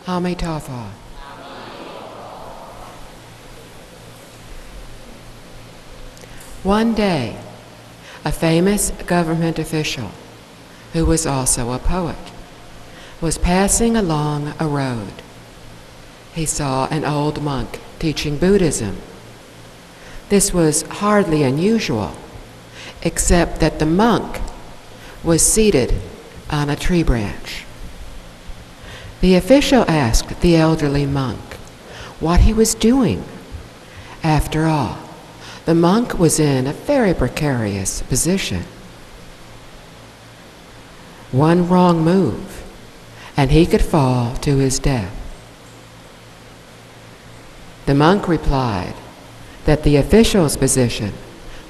Amitabha. One day, a famous government official, who was also a poet, was passing along a road. He saw an old monk teaching Buddhism. This was hardly unusual, except that the monk was seated on a tree branch. The official asked the elderly monk what he was doing. After all, the monk was in a very precarious position. One wrong move, and he could fall to his death. The monk replied that the official's position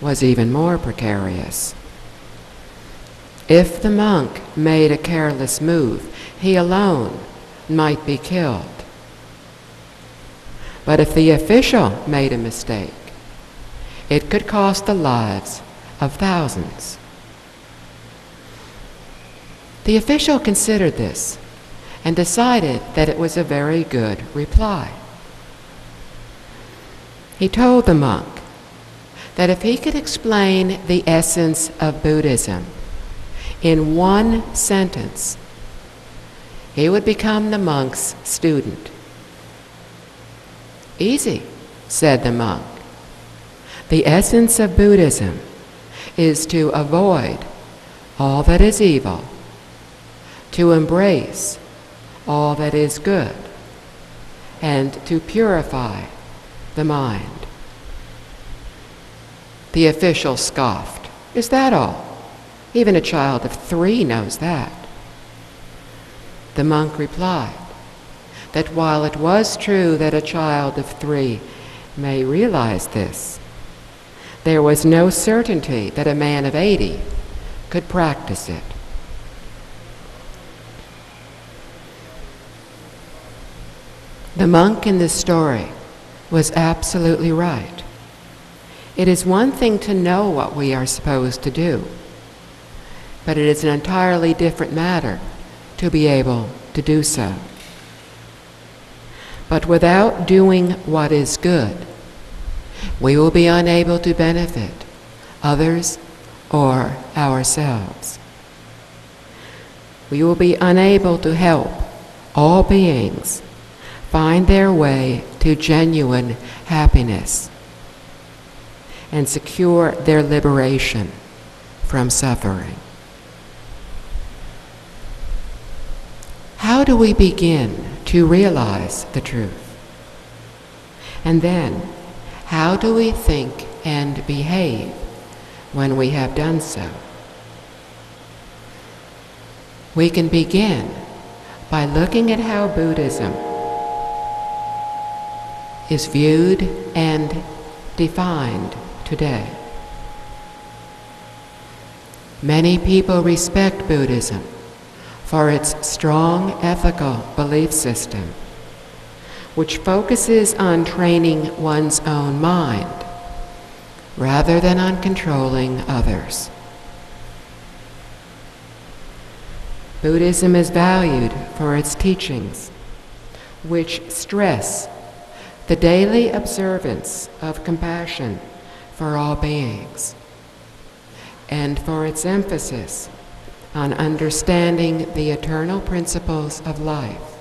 was even more precarious. If the monk made a careless move, he alone might be killed. But if the official made a mistake, it could cost the lives of thousands. The official considered this and decided that it was a very good reply. He told the monk that if he could explain the essence of Buddhism in one sentence, he would become the monk's student. "Easy," said the monk. "The essence of Buddhism is to avoid all that is evil, to embrace all that is good, and to purify the mind." The official scoffed. "Is that all? Even a child of 3 knows that." The monk replied that while it was true that a child of 3 may realize this, there was no certainty that a man of 80 could practice it. The monk in this story was absolutely right. It is one thing to know what we are supposed to do, but it is an entirely different matter to be able to do so. But without doing what is good, we will be unable to benefit others or ourselves. We will be unable to help all beings find their way to genuine happiness and secure their liberation from suffering. How do we begin to realize the truth? And then, how do we think and behave when we have done so? We can begin by looking at how Buddhism is viewed and defined today. Many people respect Buddhism for its strong ethical belief system, which focuses on training one's own mind rather than on controlling others. Buddhism is valued for its teachings, which stress the daily observance of compassion for all beings, and for its emphasis on understanding the eternal principles of life,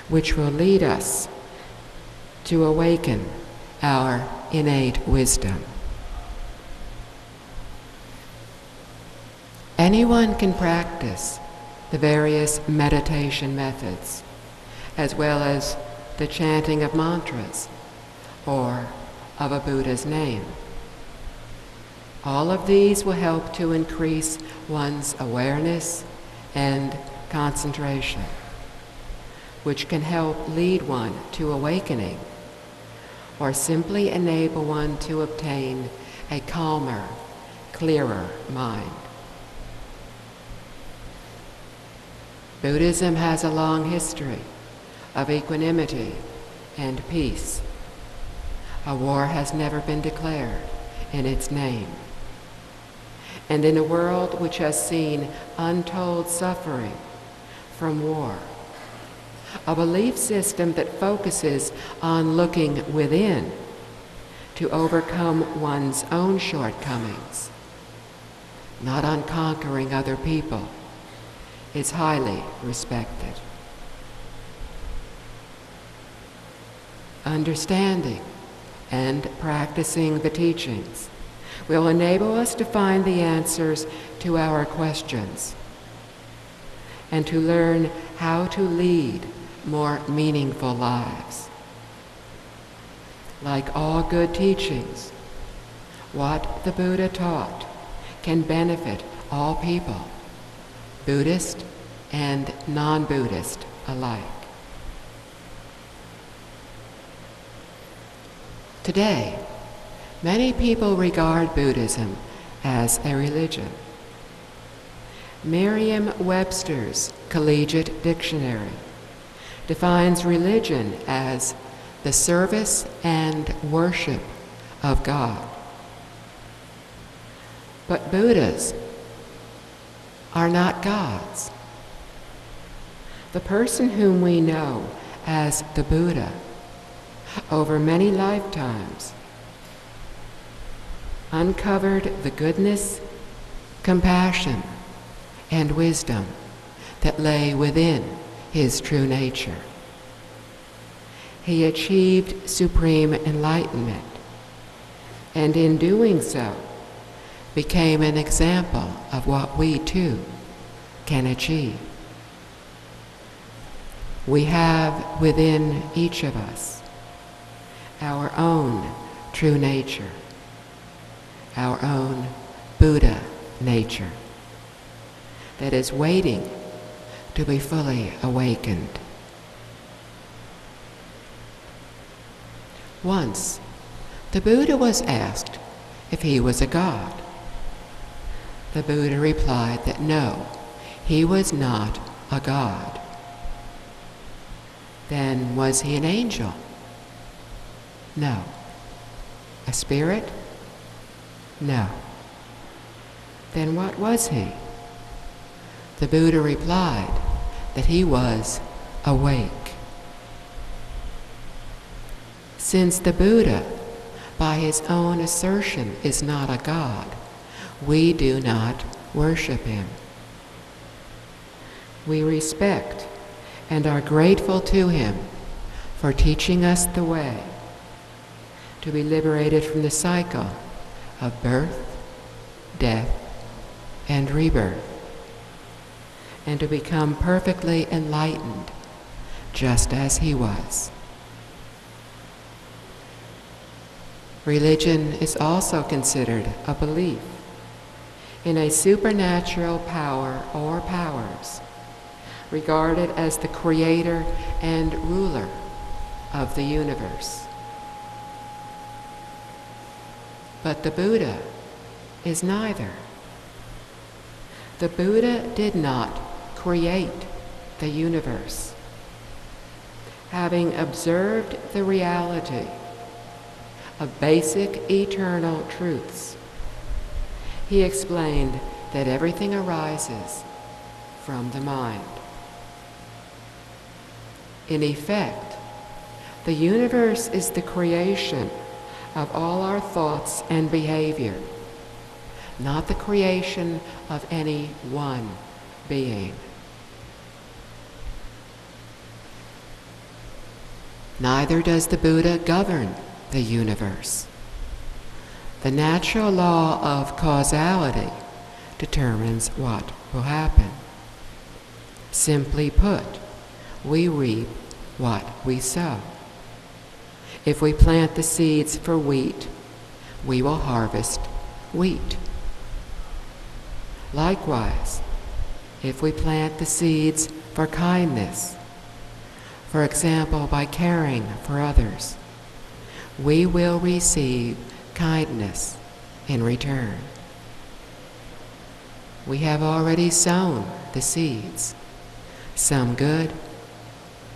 which will lead us to awaken our innate wisdom. Anyone can practice the various meditation methods, as well as the chanting of mantras or of a Buddha's name. All of these will help to increase one's awareness and concentration, which can help lead one to awakening or simply enable one to obtain a calmer, clearer mind. Buddhism has a long history of equanimity and peace. A war has never been declared in its name. And in a world which has seen untold suffering from war, a belief system that focuses on looking within to overcome one's own shortcomings, not on conquering other people, is highly respected. Understanding and practicing the teachings will enable us to find the answers to our questions and to learn how to lead more meaningful lives. Like all good teachings, what the Buddha taught can benefit all people, Buddhist and non-Buddhist alike. Today, many people regard Buddhism as a religion. Merriam-Webster's Collegiate Dictionary defines religion as the service and worship of God. But Buddhas are not gods. The person whom we know as the Buddha over many lifetimes uncovered the goodness, compassion, and wisdom that lay within his true nature. He achieved supreme enlightenment, and in doing so, became an example of what we too can achieve. We have within each of us our own true nature, our own Buddha nature that is waiting to be fully awakened. Once, the Buddha was asked if he was a god. The Buddha replied that no, he was not a god. Then was he an angel? No. A spirit? No. Then what was he? The Buddha replied that he was awake. Since the Buddha, by his own assertion, is not a god, we do not worship him. We respect and are grateful to him for teaching us the way to be liberated from the cycle of birth, death, and rebirth, and to become perfectly enlightened, just as he was. Religion is also considered a belief in a supernatural power or powers, regarded as the creator and ruler of the universe. But the Buddha is neither. The Buddha did not create the universe. Having observed the reality of basic eternal truths, he explained that everything arises from the mind. In effect, the universe is the creation of all our thoughts and behavior, not the creation of any one being. Neither does the Buddha govern the universe. The natural law of causality determines what will happen. Simply put, we reap what we sow. If we plant the seeds for wheat, we will harvest wheat. Likewise, if we plant the seeds for kindness, for example, by caring for others, we will receive kindness in return. We have already sown the seeds, some good,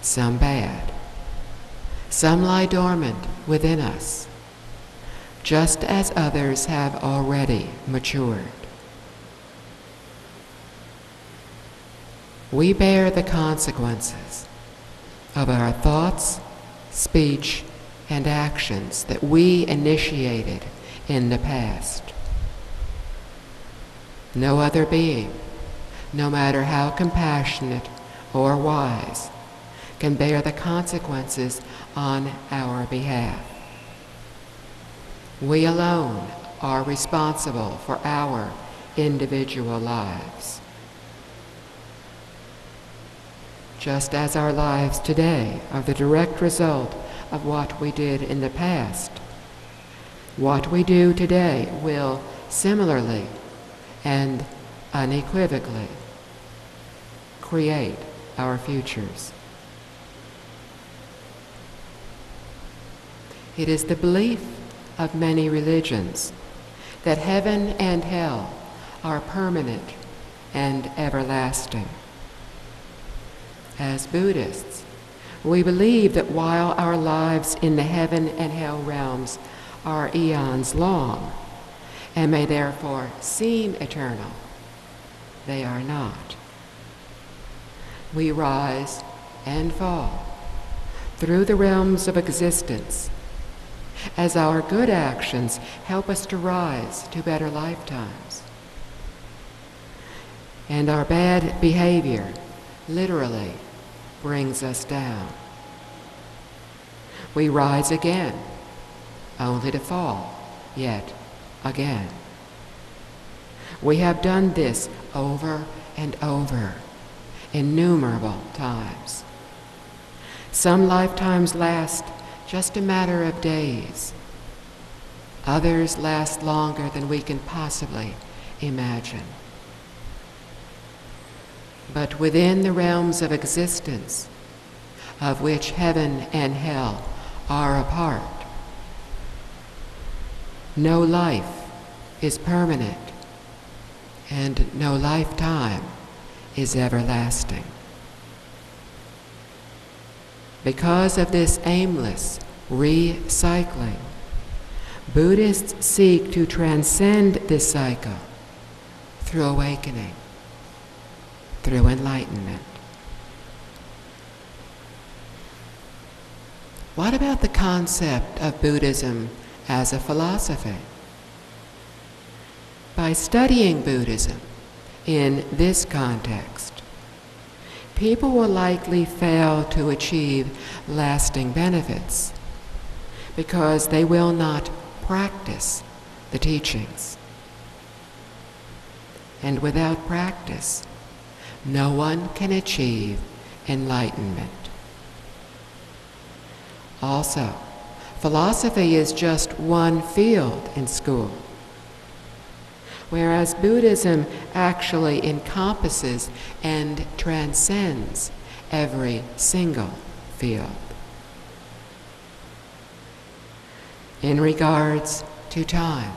some bad. Some lie dormant within us, just as others have already matured. We bear the consequences of our thoughts, speech, and actions that we initiated in the past. No other being, no matter how compassionate or wise, can bear the consequences on our behalf. We alone are responsible for our individual lives. Just as our lives today are the direct result of what we did in the past, what we do today will similarly and unequivocally create our futures. It is the belief of many religions that heaven and hell are permanent and everlasting. As Buddhists, we believe that while our lives in the heaven and hell realms are eons long, and may therefore seem eternal, they are not. We rise and fall through the realms of existence as our good actions help us to rise to better lifetimes, and our bad behavior literally brings us down. We rise again, only to fall yet again. We have done this over and over, innumerable times. Some lifetimes last just a matter of days. Others last longer than we can possibly imagine. But within the realms of existence, of which heaven and hell are a part, no life is permanent, and no lifetime is everlasting. Because of this aimless recycling, Buddhists seek to transcend this cycle through awakening, through enlightenment. What about the concept of Buddhism as a philosophy? By studying Buddhism in this context, people will likely fail to achieve lasting benefits because they will not practice the teachings. And without practice, no one can achieve enlightenment. Also, philosophy is just one field in school, whereas Buddhism actually encompasses and transcends every single field. In regards to time,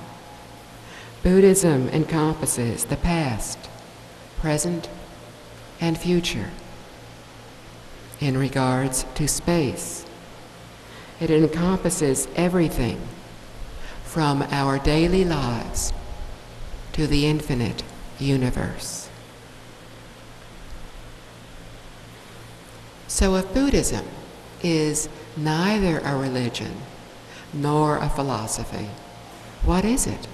Buddhism encompasses the past, present, and future. In regards to space, it encompasses everything from our daily lives to the infinite universe. So if Buddhism is neither a religion nor a philosophy, what is it?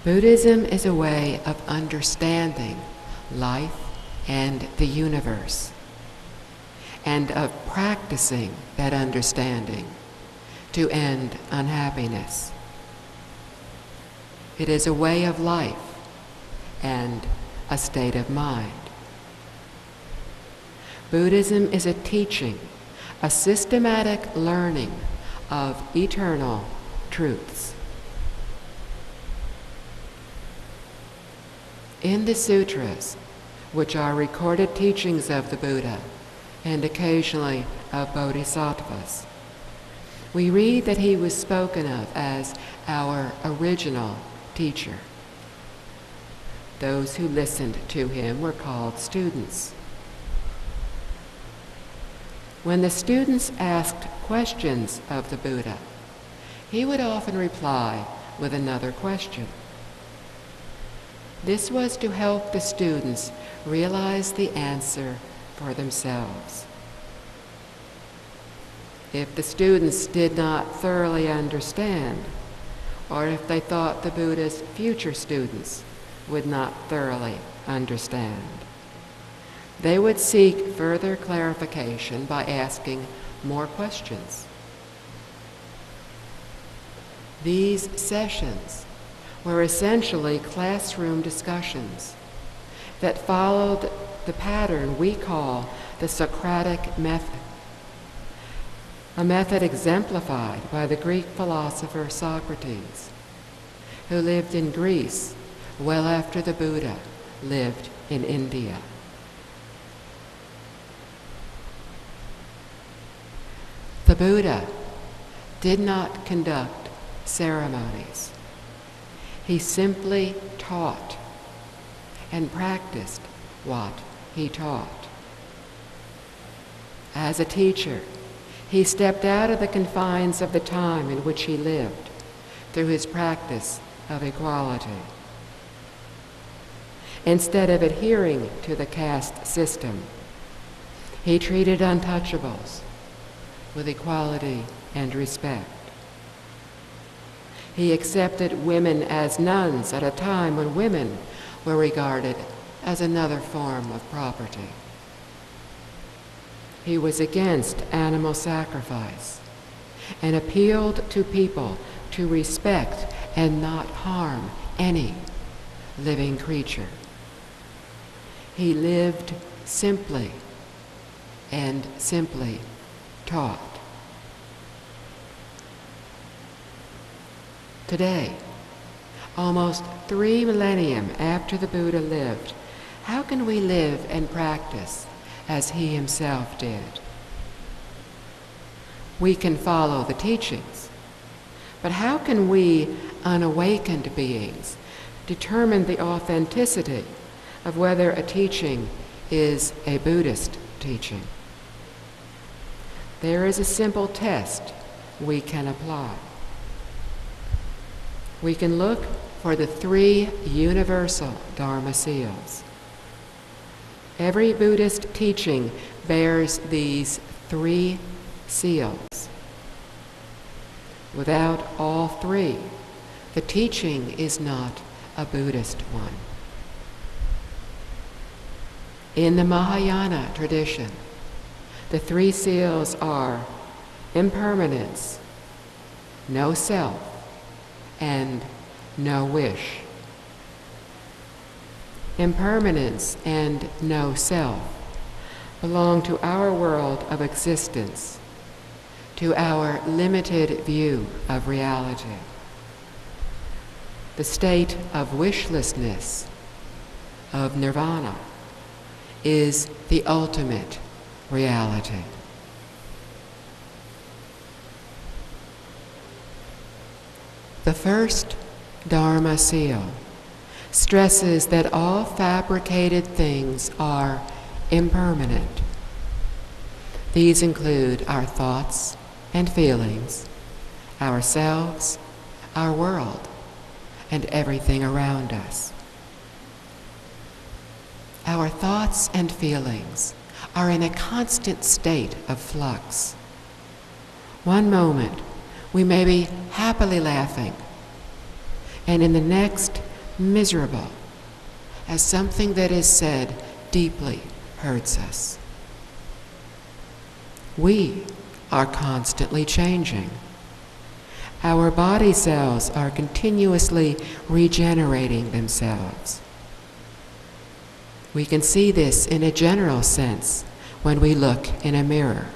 Buddhism is a way of understanding life and the universe, and of practicing that understanding to end unhappiness. It is a way of life and a state of mind. Buddhism is a teaching, a systematic learning of eternal truths. In the sutras, which are recorded teachings of the Buddha and occasionally of bodhisattvas, we read that he was spoken of as our original teacher. Those who listened to him were called students. When the students asked questions of the Buddha, he would often reply with another question. This was to help the students realize the answer for themselves. If the students did not thoroughly understand, or if they thought the Buddha's future students would not thoroughly understand, they would seek further clarification by asking more questions. These sessions were essentially classroom discussions that followed the pattern we call the Socratic method, a method exemplified by the Greek philosopher Socrates, who lived in Greece well after the Buddha lived in India. The Buddha did not conduct ceremonies. He simply taught and practiced what he taught. As a teacher, he stepped out of the confines of the time in which he lived through his practice of equality. Instead of adhering to the caste system, he treated untouchables with equality and respect. He accepted women as nuns at a time when women were regarded as another form of property. He was against animal sacrifice and appealed to people to respect and not harm any living creature. He lived simply and simply taught. Today, almost 3 millennia after the Buddha lived, how can we live and practice as he himself did? We can follow the teachings, but how can we, unawakened beings, determine the authenticity of whether a teaching is a Buddhist teaching? There is a simple test we can apply. We can look for the 3 universal Dharma seals. Every Buddhist teaching bears these 3 seals. Without all 3, the teaching is not a Buddhist one. In the Mahayana tradition, the 3 seals are impermanence, no self, and no wish. Impermanence and no self belong to our world of existence, to our limited view of reality. The state of wishlessness, of nirvana, is the ultimate reality. The first Dharma seal stresses that all fabricated things are impermanent. These include our thoughts and feelings, ourselves, our world, and everything around us. Our thoughts and feelings are in a constant state of flux. One moment, we may be happily laughing, and in the next, miserable, as something that is said deeply hurts us. We are constantly changing. Our body cells are continuously regenerating themselves. We can see this in a general sense when we look in a mirror.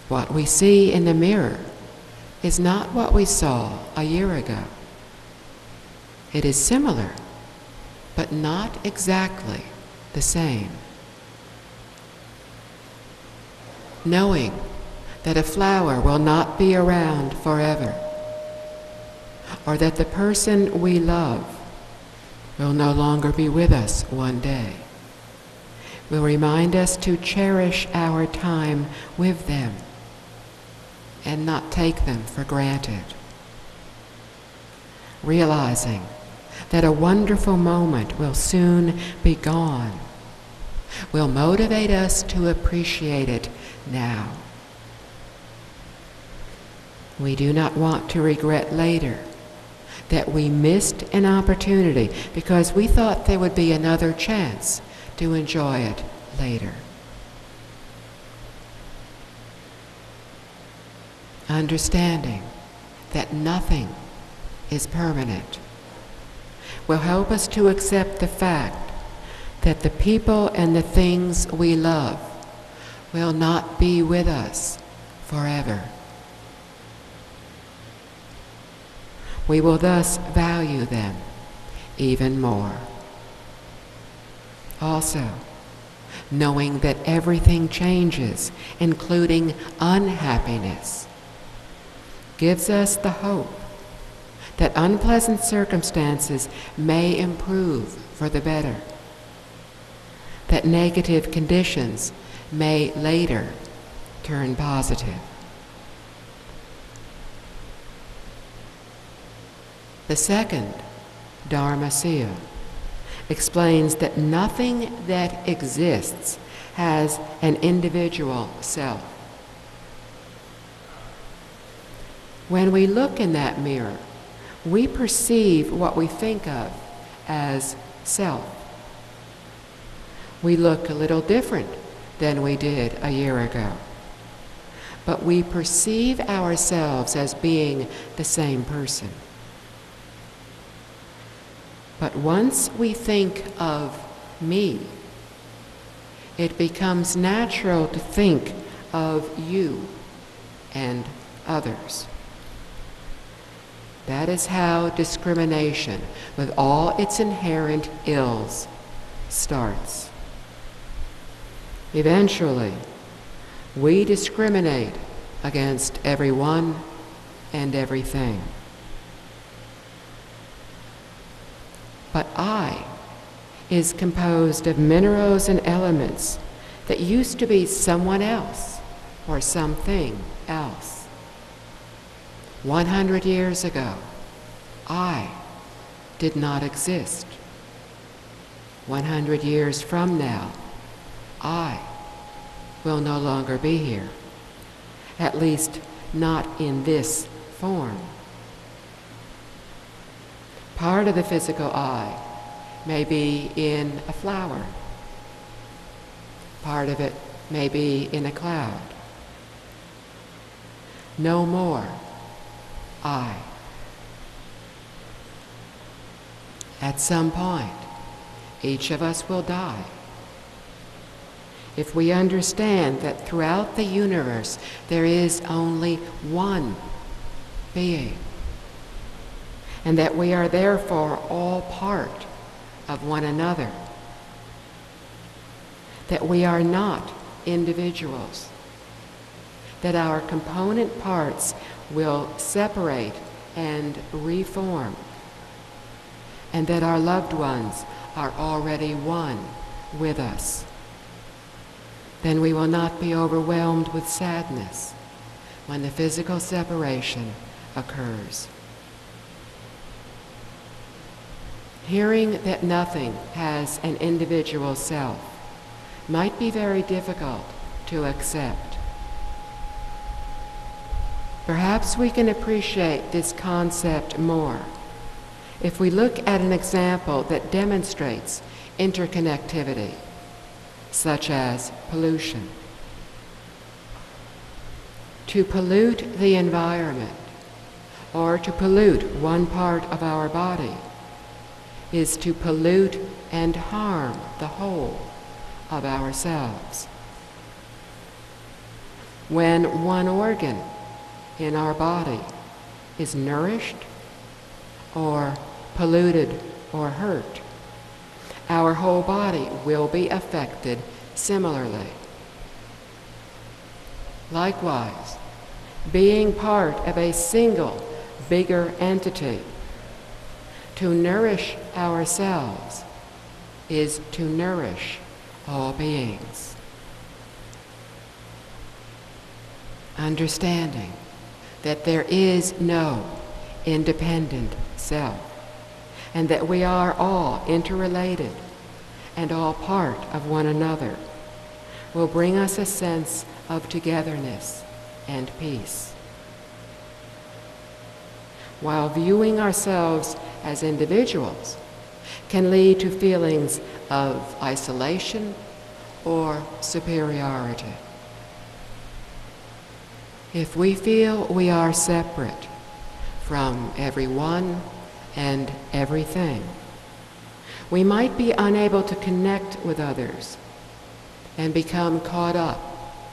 What we see in the mirror is not what we saw a year ago. It is similar, but not exactly the same. Knowing that a flower will not be around forever, or that the person we love will no longer be with us one day, will remind us to cherish our time with them and not take them for granted. Realizing that a wonderful moment will soon be gone will motivate us to appreciate it now. We do not want to regret later that we missed an opportunity because we thought there would be another chance to enjoy it later. Understanding that nothing is permanent will help us to accept the fact that the people and the things we love will not be with us forever. We will thus value them even more. Also, knowing that everything changes, including unhappiness, gives us the hope that unpleasant circumstances may improve for the better, that negative conditions may later turn positive. The second Dharma seal explains that nothing that exists has an individual self. When we look in that mirror, we perceive what we think of as self. We look a little different than we did a year ago, but we perceive ourselves as being the same person. But once we think of me, it becomes natural to think of you and others. That is how discrimination, with all its inherent ills, starts. Eventually, we discriminate against everyone and everything. But I is composed of minerals and elements that used to be someone else or something else. 100 years ago, I did not exist. 100 years from now, I will no longer be here, at least not in this form. Part of the physical I may be in a flower. Part of it may be in a cloud. No more I. At some point, each of us will die. If we understand that throughout the universe there is only one being, and that we are therefore all part of one another, that we are not individuals, that our component parts will separate and reform, and that our loved ones are already one with us, then we will not be overwhelmed with sadness when the physical separation occurs. Hearing that nothing has an individual self might be very difficult to accept. Perhaps we can appreciate this concept more if we look at an example that demonstrates interconnectivity, such as pollution. To pollute the environment, or to pollute one part of our body, is to pollute and harm the whole of ourselves. When one organ in our body is nourished or polluted or hurt, our whole body will be affected similarly. Likewise, being part of a single, bigger entity, to nourish ourselves is to nourish all beings. Understanding that there is no independent self, and that we are all interrelated, and all part of one another will bring us a sense of togetherness and peace. While viewing ourselves as individuals can lead to feelings of isolation or superiority. If we feel we are separate from everyone and everything, we might be unable to connect with others and become caught up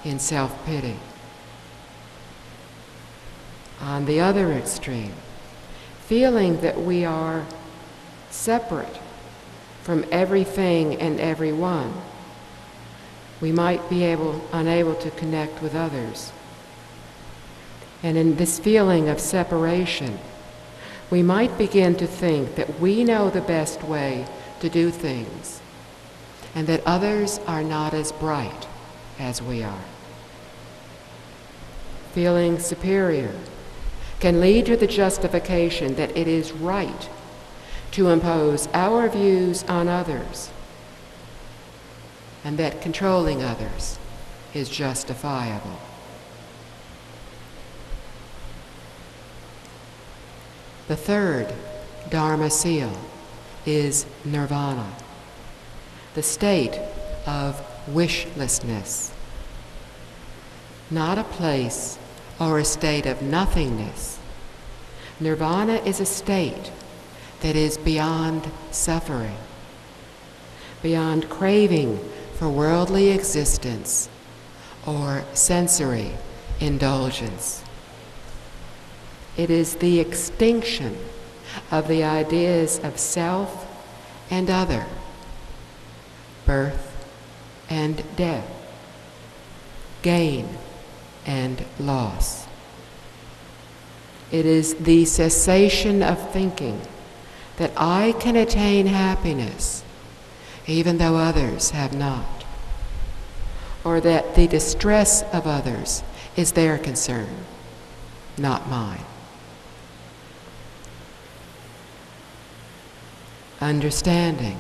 in self-pity. On the other extreme, feeling that we are separate from everything and everyone, we might be unable to connect with others. And in this feeling of separation, we might begin to think that we know the best way to do things, and that others are not as bright as we are. Feeling superior can lead to the justification that it is right to impose our views on others, and that controlling others is justifiable. The third Dharma seal is nirvana, the state of wishlessness. Not a place or a state of nothingness. Nirvana is a state that is beyond suffering, beyond craving for worldly existence or sensory indulgence. It is the extinction of the ideas of self and other, birth and death, gain and loss. It is the cessation of thinking that I can attain happiness even though others have not, or that the distress of others is their concern, not mine. Understanding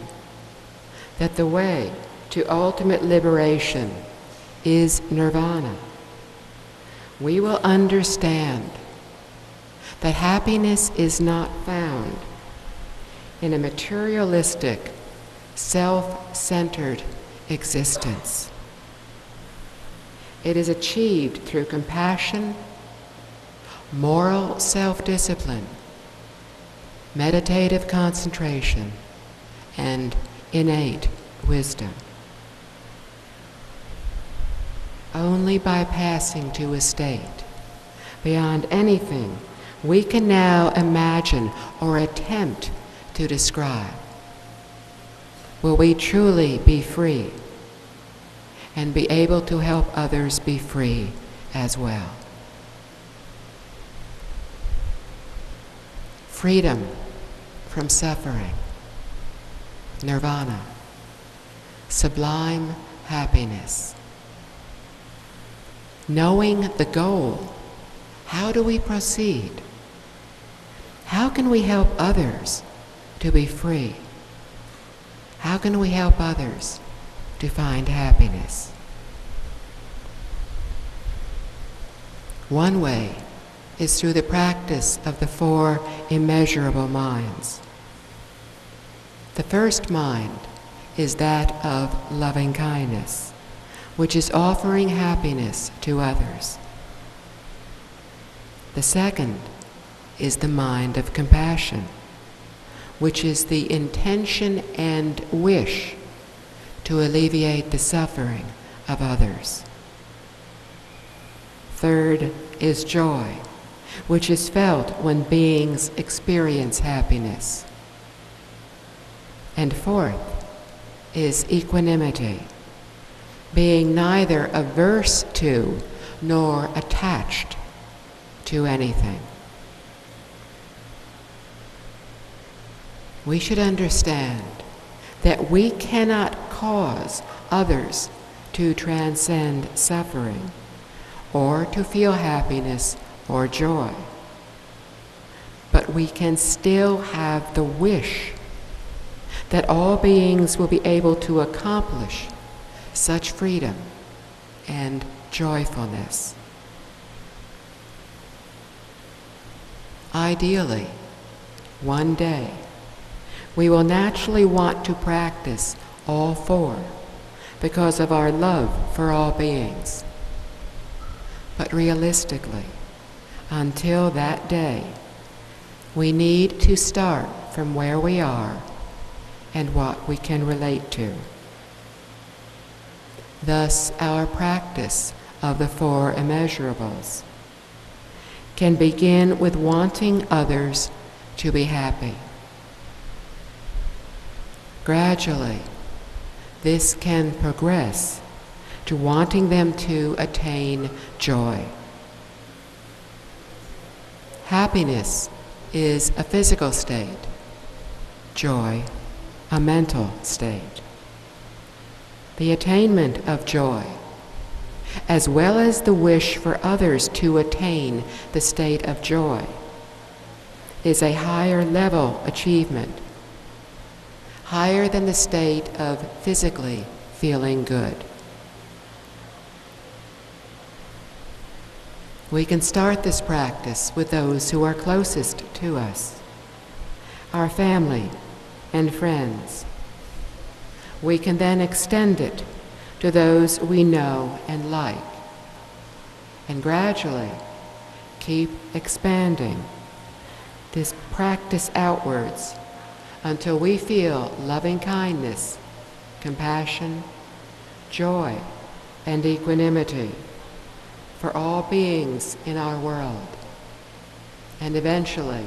that the way to ultimate liberation is nirvana, we will understand that happiness is not found in a materialistic, self-centered existence. It is achieved through compassion, moral self-discipline, meditative concentration, and innate wisdom. Only by passing to a state beyond anything we can now imagine or attempt to describe will we truly be free and be able to help others be free as well. Freedom from suffering, nirvana, sublime happiness. Knowing the goal, how do we proceed? How can we help others to be free? How can we help others to find happiness? One way is through the practice of the 4 immeasurable minds. The first mind is that of loving kindness, which is offering happiness to others. The second is the mind of compassion, which is the intention and wish to alleviate the suffering of others. Third is joy, which is felt when beings experience happiness. And fourth is equanimity, being neither averse to nor attached to anything. We should understand that we cannot cause others to transcend suffering or to feel happiness or joy. But we can still have the wish that all beings will be able to accomplish such freedom and joyfulness. Ideally, one day, we will naturally want to practice all four because of our love for all beings. But realistically, until that day, we need to start from where we are and what we can relate to. Thus, our practice of the four immeasurables can begin with wanting others to be happy. Gradually, this can progress to wanting them to attain joy. Happiness is a physical state, joy a mental state. The attainment of joy, as well as the wish for others to attain the state of joy, is a higher level achievement, higher than the state of physically feeling good. We can start this practice with those who are closest to us, our family and friends. We can then extend it to those we know and like, and gradually keep expanding this practice outwards until we feel loving kindness, compassion, joy, and equanimity for all beings in our world, and eventually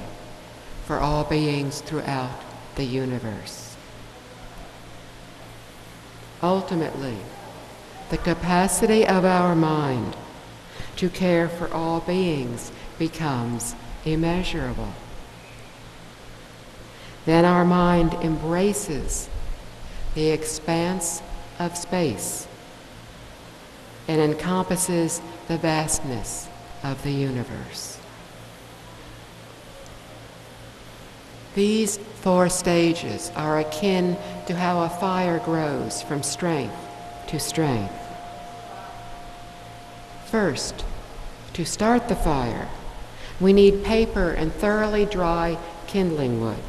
for all beings throughout the universe. Ultimately, the capacity of our mind to care for all beings becomes immeasurable. Then our mind embraces the expanse of space and encompasses the vastness of the universe. These four stages are akin to how a fire grows from strength to strength. First, to start the fire, we need paper and thoroughly dry kindling wood.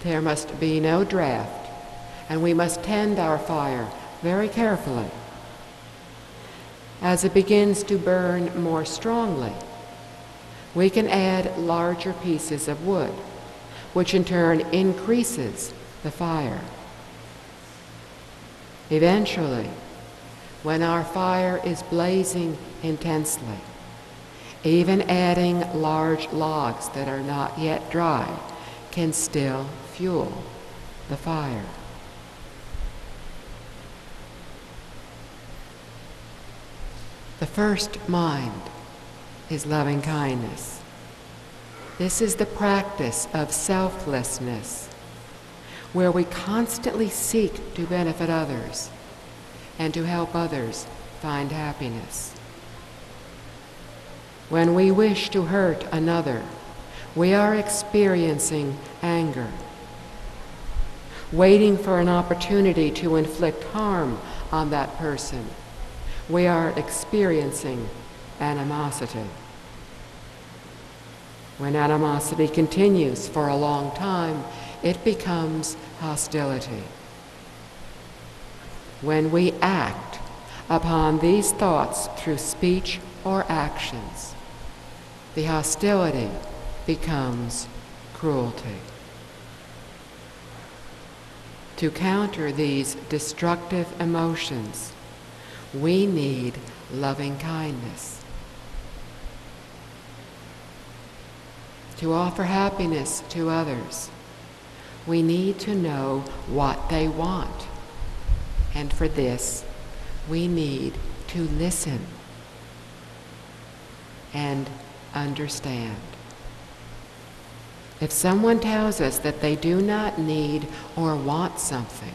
There must be no draft, and we must tend our fire very carefully. As it begins to burn more strongly, we can add larger pieces of wood, which in turn increases the fire. Eventually, when our fire is blazing intensely, even adding large logs that are not yet dry can still fuel the fire. The first mind is loving kindness. This is the practice of selflessness, where we constantly seek to benefit others and to help others find happiness. When we wish to hurt another, we are experiencing anger, waiting for an opportunity to inflict harm on that person. We are experiencing animosity. When animosity continues for a long time, it becomes hostility. When we act upon these thoughts through speech or actions, the hostility becomes cruelty. To counter these destructive emotions, we need loving kindness. To offer happiness to others, we need to know what they want. And for this, we need to listen and understand. If someone tells us that they do not need or want something,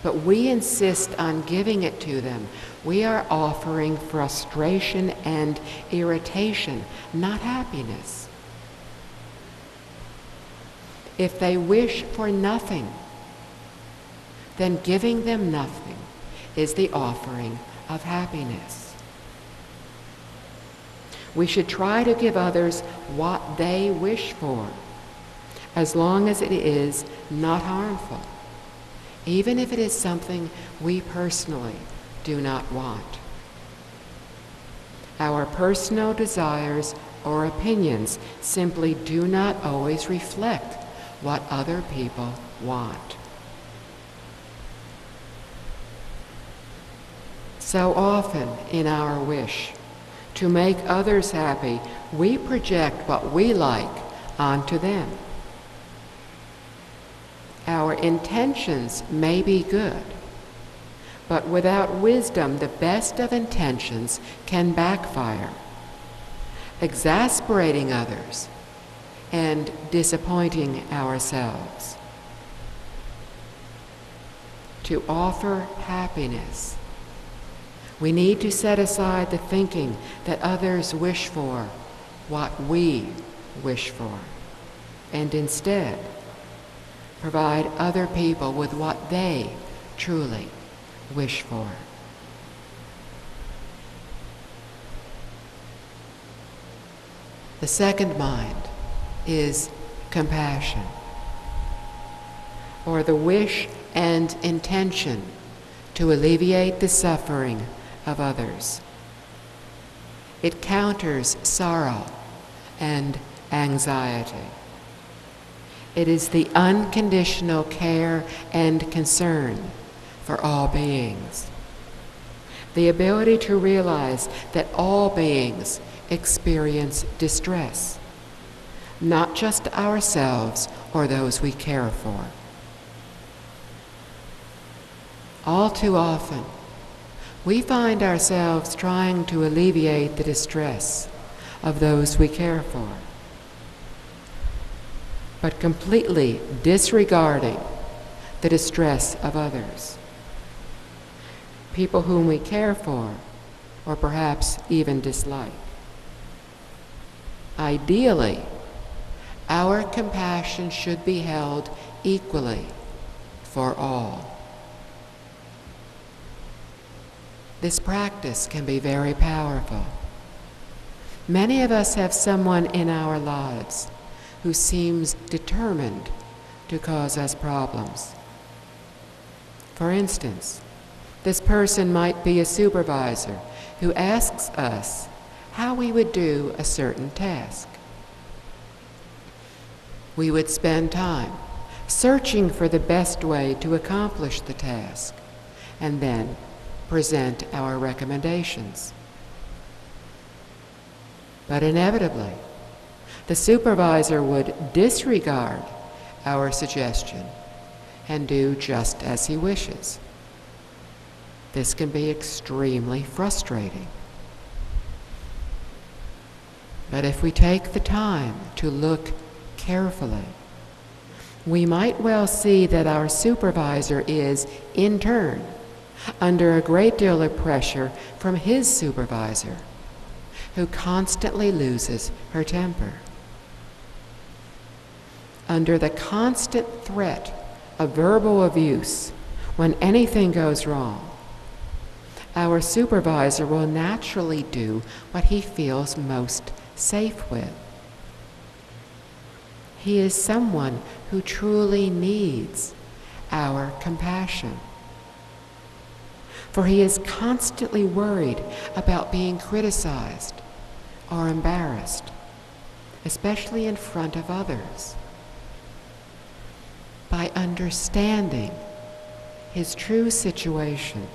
but we insist on giving it to them, we are offering frustration and irritation, not happiness. If they wish for nothing, then giving them nothing is the offering of happiness. We should try to give others what they wish for, as long as it is not harmful, even if it is something we personally do not want. Our personal desires or opinions simply do not always reflect what other people want. So often in our wish to make others happy, we project what we like onto them. Our intentions may be good, but without wisdom, the best of intentions can backfire, exasperating others and disappointing ourselves. To offer happiness, we need to set aside the thinking that others wish for what we wish for, and instead provide other people with what they truly wish for. The second mind is compassion, or the wish and intention to alleviate the suffering of others. It counters sorrow and anxiety. It is the unconditional care and concern for all beings. The ability to realize that all beings experience distress, not just ourselves or those we care for. All too often, we find ourselves trying to alleviate the distress of those we care for, but completely disregarding the distress of others, people whom we care for or perhaps even dislike. Ideally, our compassion should be held equally for all. This practice can be very powerful. Many of us have someone in our lives who seems determined to cause us problems. For instance, this person might be a supervisor who asks us how we would do a certain task. We would spend time searching for the best way to accomplish the task, and then present our recommendations. But inevitably, the supervisor would disregard our suggestion and do just as he wishes. This can be extremely frustrating. But if we take the time to look carefully, we might well see that our supervisor is, in turn, under a great deal of pressure from his supervisor, who constantly loses her temper. Under the constant threat of verbal abuse when anything goes wrong, our supervisor will naturally do what he feels most safe with. He is someone who truly needs our compassion, for he is constantly worried about being criticized or embarrassed, especially in front of others. By understanding his true situation,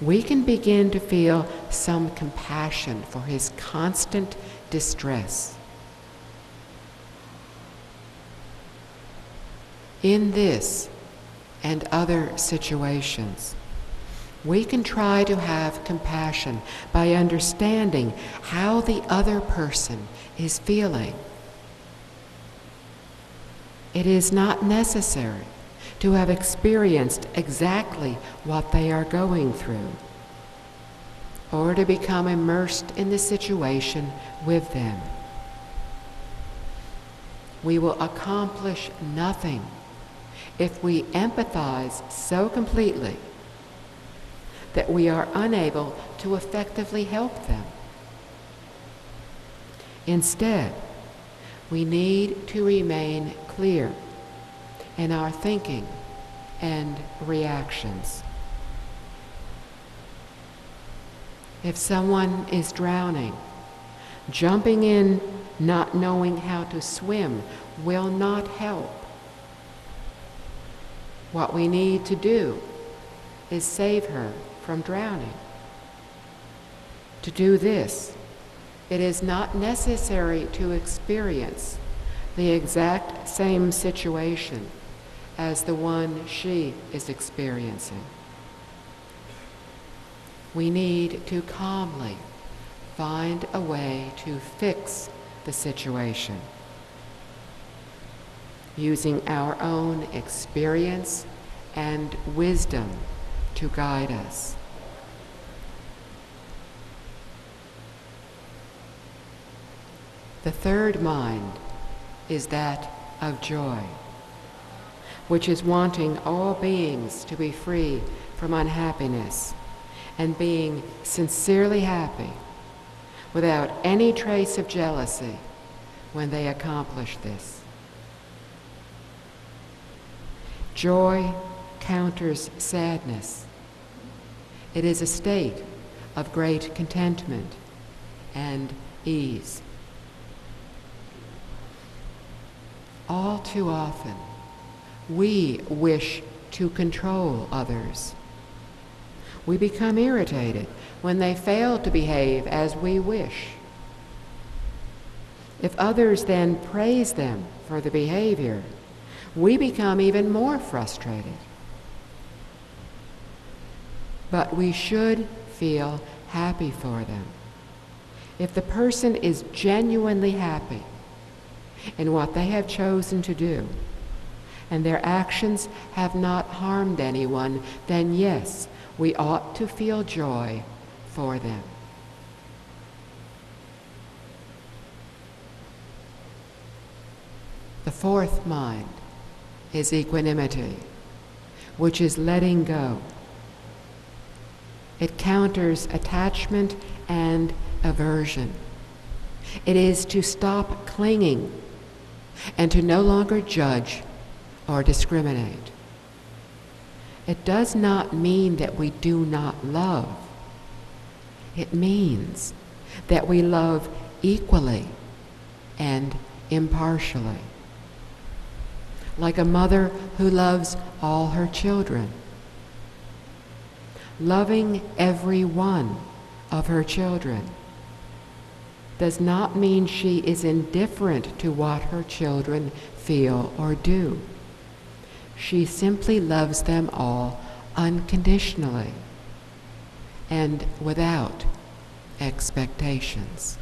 we can begin to feel some compassion for his constant distress. In this and other situations, we can try to have compassion by understanding how the other person is feeling. It is not necessary to have experienced exactly what they are going through, or to become immersed in the situation with them. we will accomplish nothing if we empathize so completely that we are unable to effectively help them. Instead, we need to remain clear in our thinking and reactions. If someone is drowning, jumping in not knowing how to swim will not help. What we need to do is save her from drowning. To do this, it is not necessary to experience the exact same situation as the one she is experiencing. We need to calmly find a way to fix the situation, using our own experience and wisdom to guide us. The third mind is that of joy, which is wanting all beings to be free from unhappiness and being sincerely happy without any trace of jealousy when they accomplish this. Joy counters sadness. It is a state of great contentment and ease. All too often, we wish to control others. We become irritated when they fail to behave as we wish. If others then praise them for the behavior, we become even more frustrated. But we should feel happy for them. If the person is genuinely happy in what they have chosen to do, and their actions have not harmed anyone, then yes, we ought to feel joy for them. The fourth mind is equanimity, which is letting go. It counters attachment and aversion. It is to stop clinging and to no longer judge or discriminate. It does not mean that we do not love. It means that we love equally and impartially, like a mother who loves all her children. Loving every one of her children does not mean she is indifferent to what her children feel or do. She simply loves them all unconditionally and without expectations.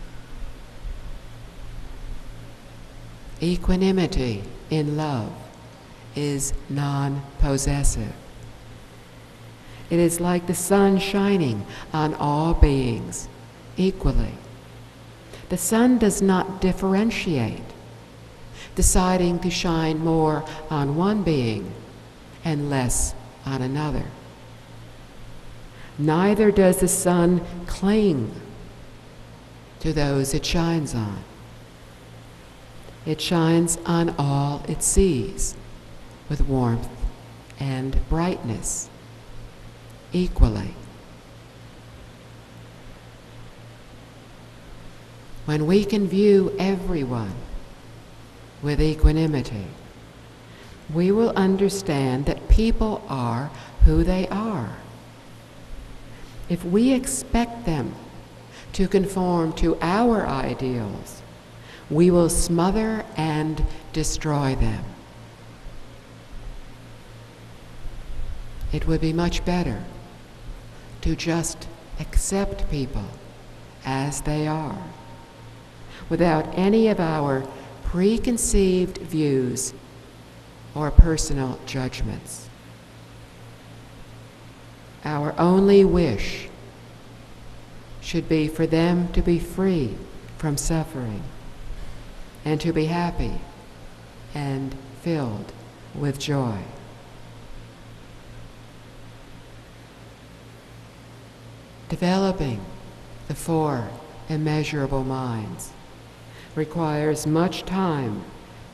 Equanimity in love is non-possessive. It is like the sun shining on all beings equally. The sun does not differentiate, deciding to shine more on one being and less on another. Neither does the sun cling to those it shines on. It shines on all it sees with warmth and brightness equally. When we can view everyone with equanimity, we will understand that people are who they are. If we expect them to conform to our ideals, we will smother and destroy them. It would be much better to just accept people as they are, without any of our preconceived views or personal judgments. Our only wish should be for them to be free from suffering and to be happy and filled with joy. Developing the 4 immeasurable minds requires much time,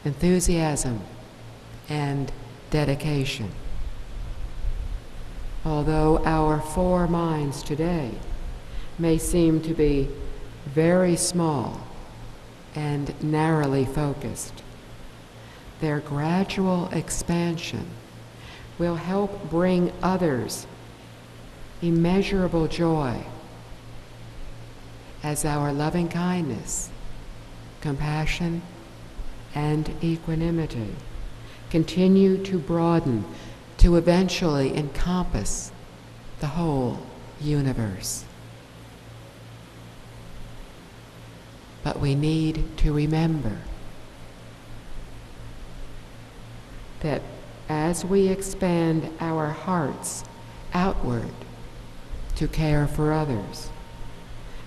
enthusiasm, and dedication. Although our 4 minds today may seem to be very small and narrowly focused, their gradual expansion will help bring others immeasurable joy as our loving kindness, compassion, and equanimity continue to broaden to eventually encompass the whole universe. But we need to remember that as we expand our hearts outward to care for others,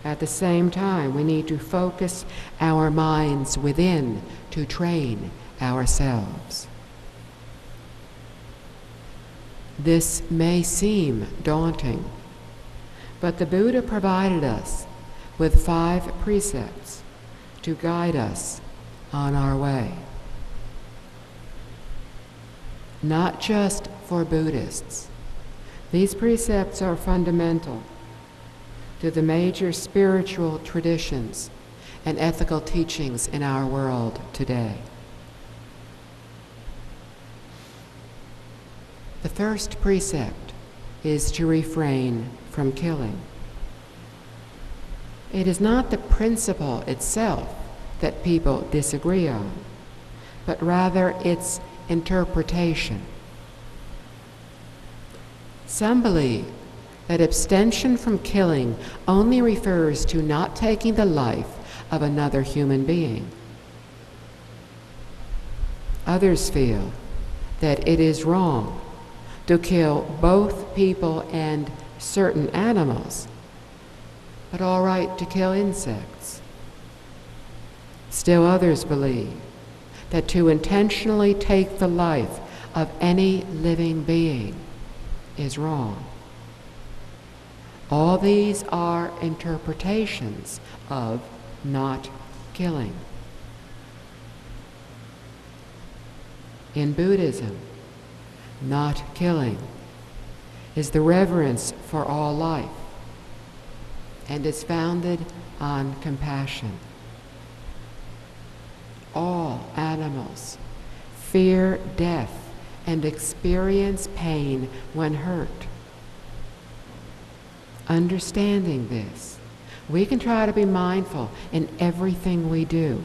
at the same time we need to focus our minds within to train ourselves. This may seem daunting, but the Buddha provided us with 5 precepts to guide us on our way. Not just for Buddhists. These precepts are fundamental to the major spiritual traditions and ethical teachings in our world today. The first precept is to refrain from killing. It is not the principle itself that people disagree on, but rather its interpretation. Some believe that abstention from killing only refers to not taking the life of another human being. Others feel that it is wrong to kill both people and certain animals, but all right to kill insects. Still others believe that to intentionally take the life of any living being is wrong. All these are interpretations of not killing. In Buddhism, not killing is the reverence for all life and is founded on compassion. All animals fear death and experience pain when hurt. Understanding this, we can try to be mindful in everything we do.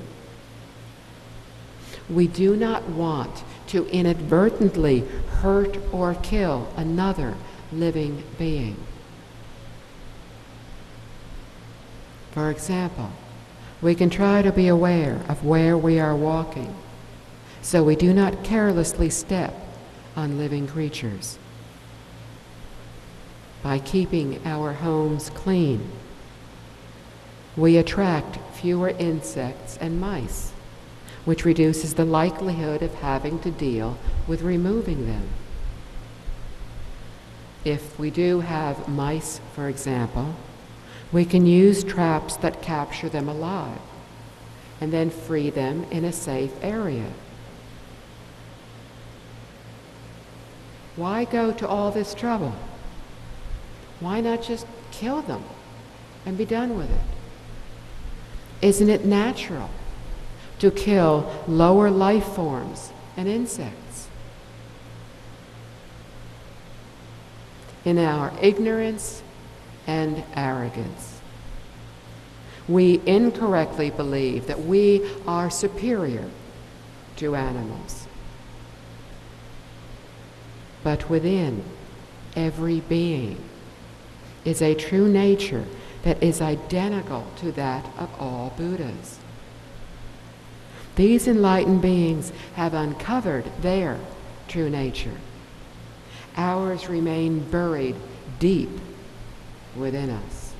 We do not want to inadvertently hurt or kill another living being. For example, we can try to be aware of where we are walking so we do not carelessly step on living creatures. By keeping our homes clean, we attract fewer insects and mice, which reduces the likelihood of having to deal with removing them. If we do have mice, for example, we can use traps that capture them alive and then free them in a safe area. Why go to all this trouble? Why not just kill them and be done with it? Isn't it natural to kill lower life forms and insects? In our ignorance and arrogance, we incorrectly believe that we are superior to animals. But within every being is a true nature that is identical to that of all Buddhas. These enlightened beings have uncovered their true nature. Ours remain buried deep within us.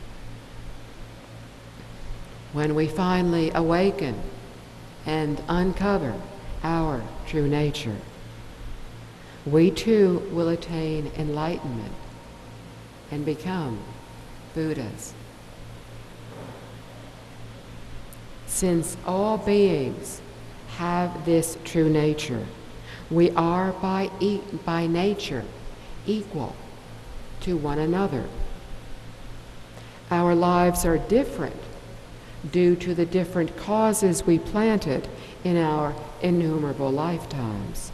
When we finally awaken and uncover our true nature, we too will attain enlightenment and become Buddhas. Since all beings have this true nature, we are by nature equal to one another. Our lives are different due to the different causes we planted in our innumerable lifetimes.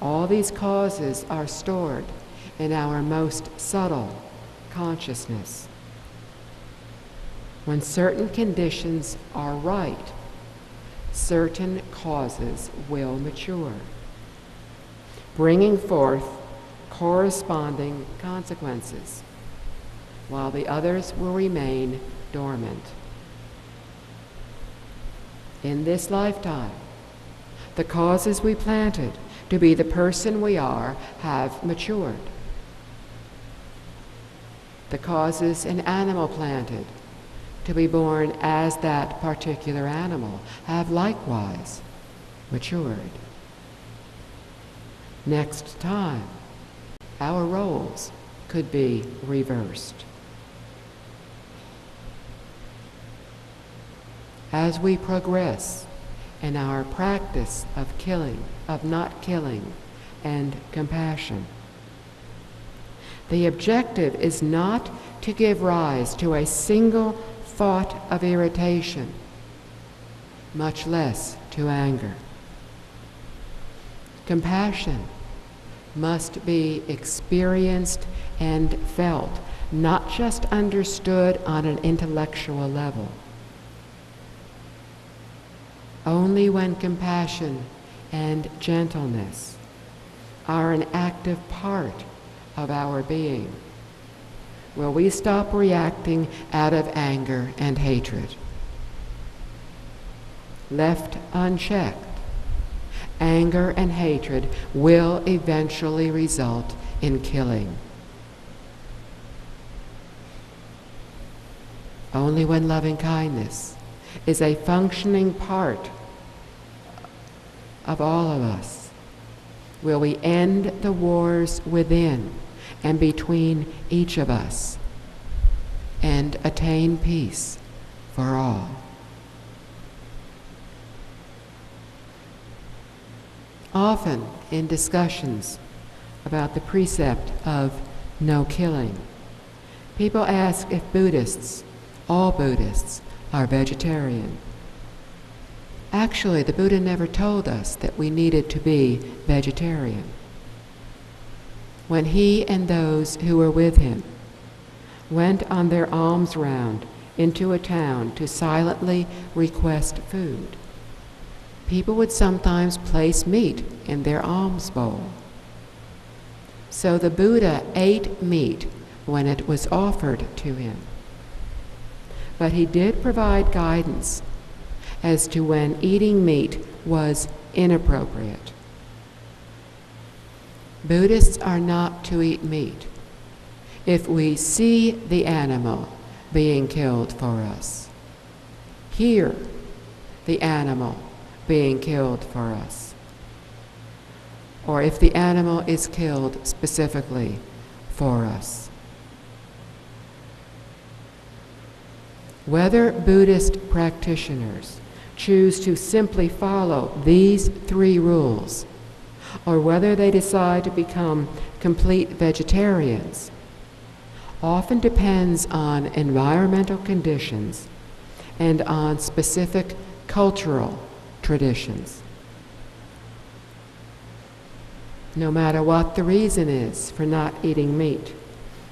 All these causes are stored in our most subtle consciousness. When certain conditions are right, certain causes will mature, bringing forth corresponding consequences, while the others will remain dormant. In this lifetime, the causes we planted to be the person we are have matured. The causes an animal planted to be born as that particular animal have likewise matured. Next time, our roles could be reversed. As we progress in our practice of not killing, and compassion, the objective is not to give rise to a single thought of irritation, much less to anger. Compassion must be experienced and felt, not just understood on an intellectual level. Only when compassion and gentleness are an active part of our being will we stop reacting out of anger and hatred. Left unchecked, anger and hatred will eventually result in killing. Only when loving kindness is a functioning part of all of us will we end the wars within and between each of us and attain peace for all. Often in discussions about the precept of no killing, people ask if Buddhists, all Buddhists, are vegetarian. Actually, the Buddha never told us that we needed to be vegetarian. When he and those who were with him went on their alms round into a town to silently request food, people would sometimes place meat in their alms bowl. So the Buddha ate meat when it was offered to him. But he did provide guidance as to when eating meat was inappropriate. Buddhists are not to eat meat if we see the animal being killed for us, hear the animal being killed for us, or if the animal is killed specifically for us. Whether Buddhist practitioners choose to simply follow these 3 rules, or whether they decide to become complete vegetarians, often depends on environmental conditions and on specific cultural traditions. No matter what the reason is for not eating meat,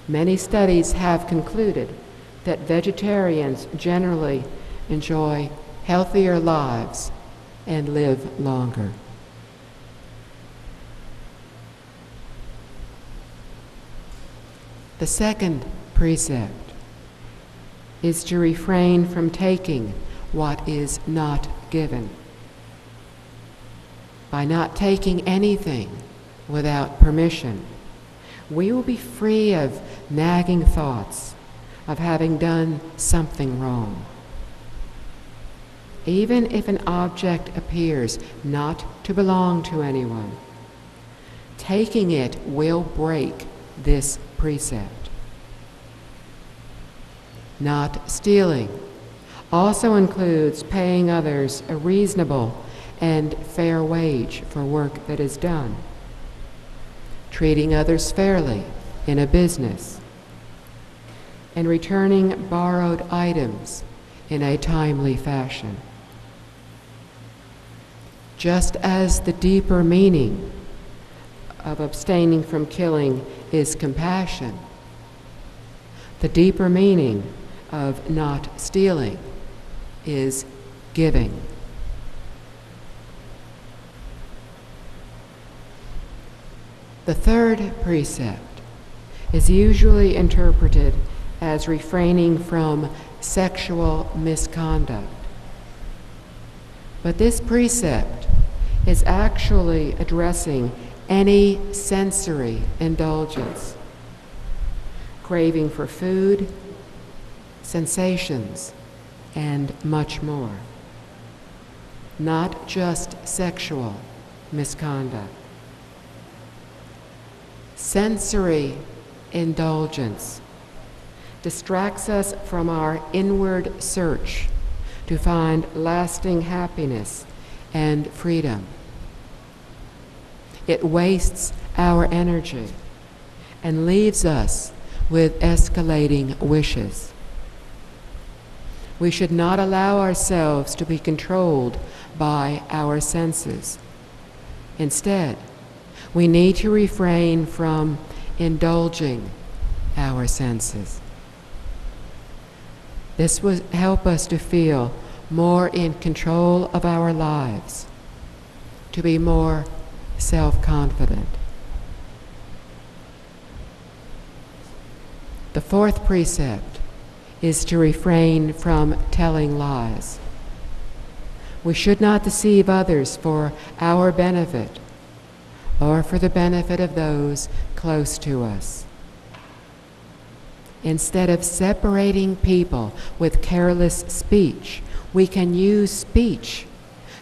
many studies have concluded that vegetarians generally enjoy healthier lives and live longer. The second precept is to refrain from taking what is not given. By not taking anything without permission, we will be free of nagging thoughts of having done something wrong. even if an object appears not to belong to anyone. Taking it will break this precept. Not stealing also includes paying others a reasonable and fair wage for work that is done, treating others fairly in a business, and returning borrowed items in a timely fashion. Just as the deeper meaning of abstaining from killing is compassion, the deeper meaning of not stealing is giving. The third precept is usually interpreted as refraining from sexual misconduct. But this precept is actually addressing any sensory indulgence, craving for food, sensations, and much more. Not just sexual misconduct. Sensory indulgence distracts us from our inward search to find lasting happiness and freedom. It wastes our energy and leaves us with escalating wishes. We should not allow ourselves to be controlled by our senses. Instead, we need to refrain from indulging our senses. This will help us to feel more in control of our lives, to be more self-confident. The fourth precept is to refrain from telling lies. We should not deceive others for our benefit or for the benefit of those close to us. Instead of separating people with careless speech, we can use speech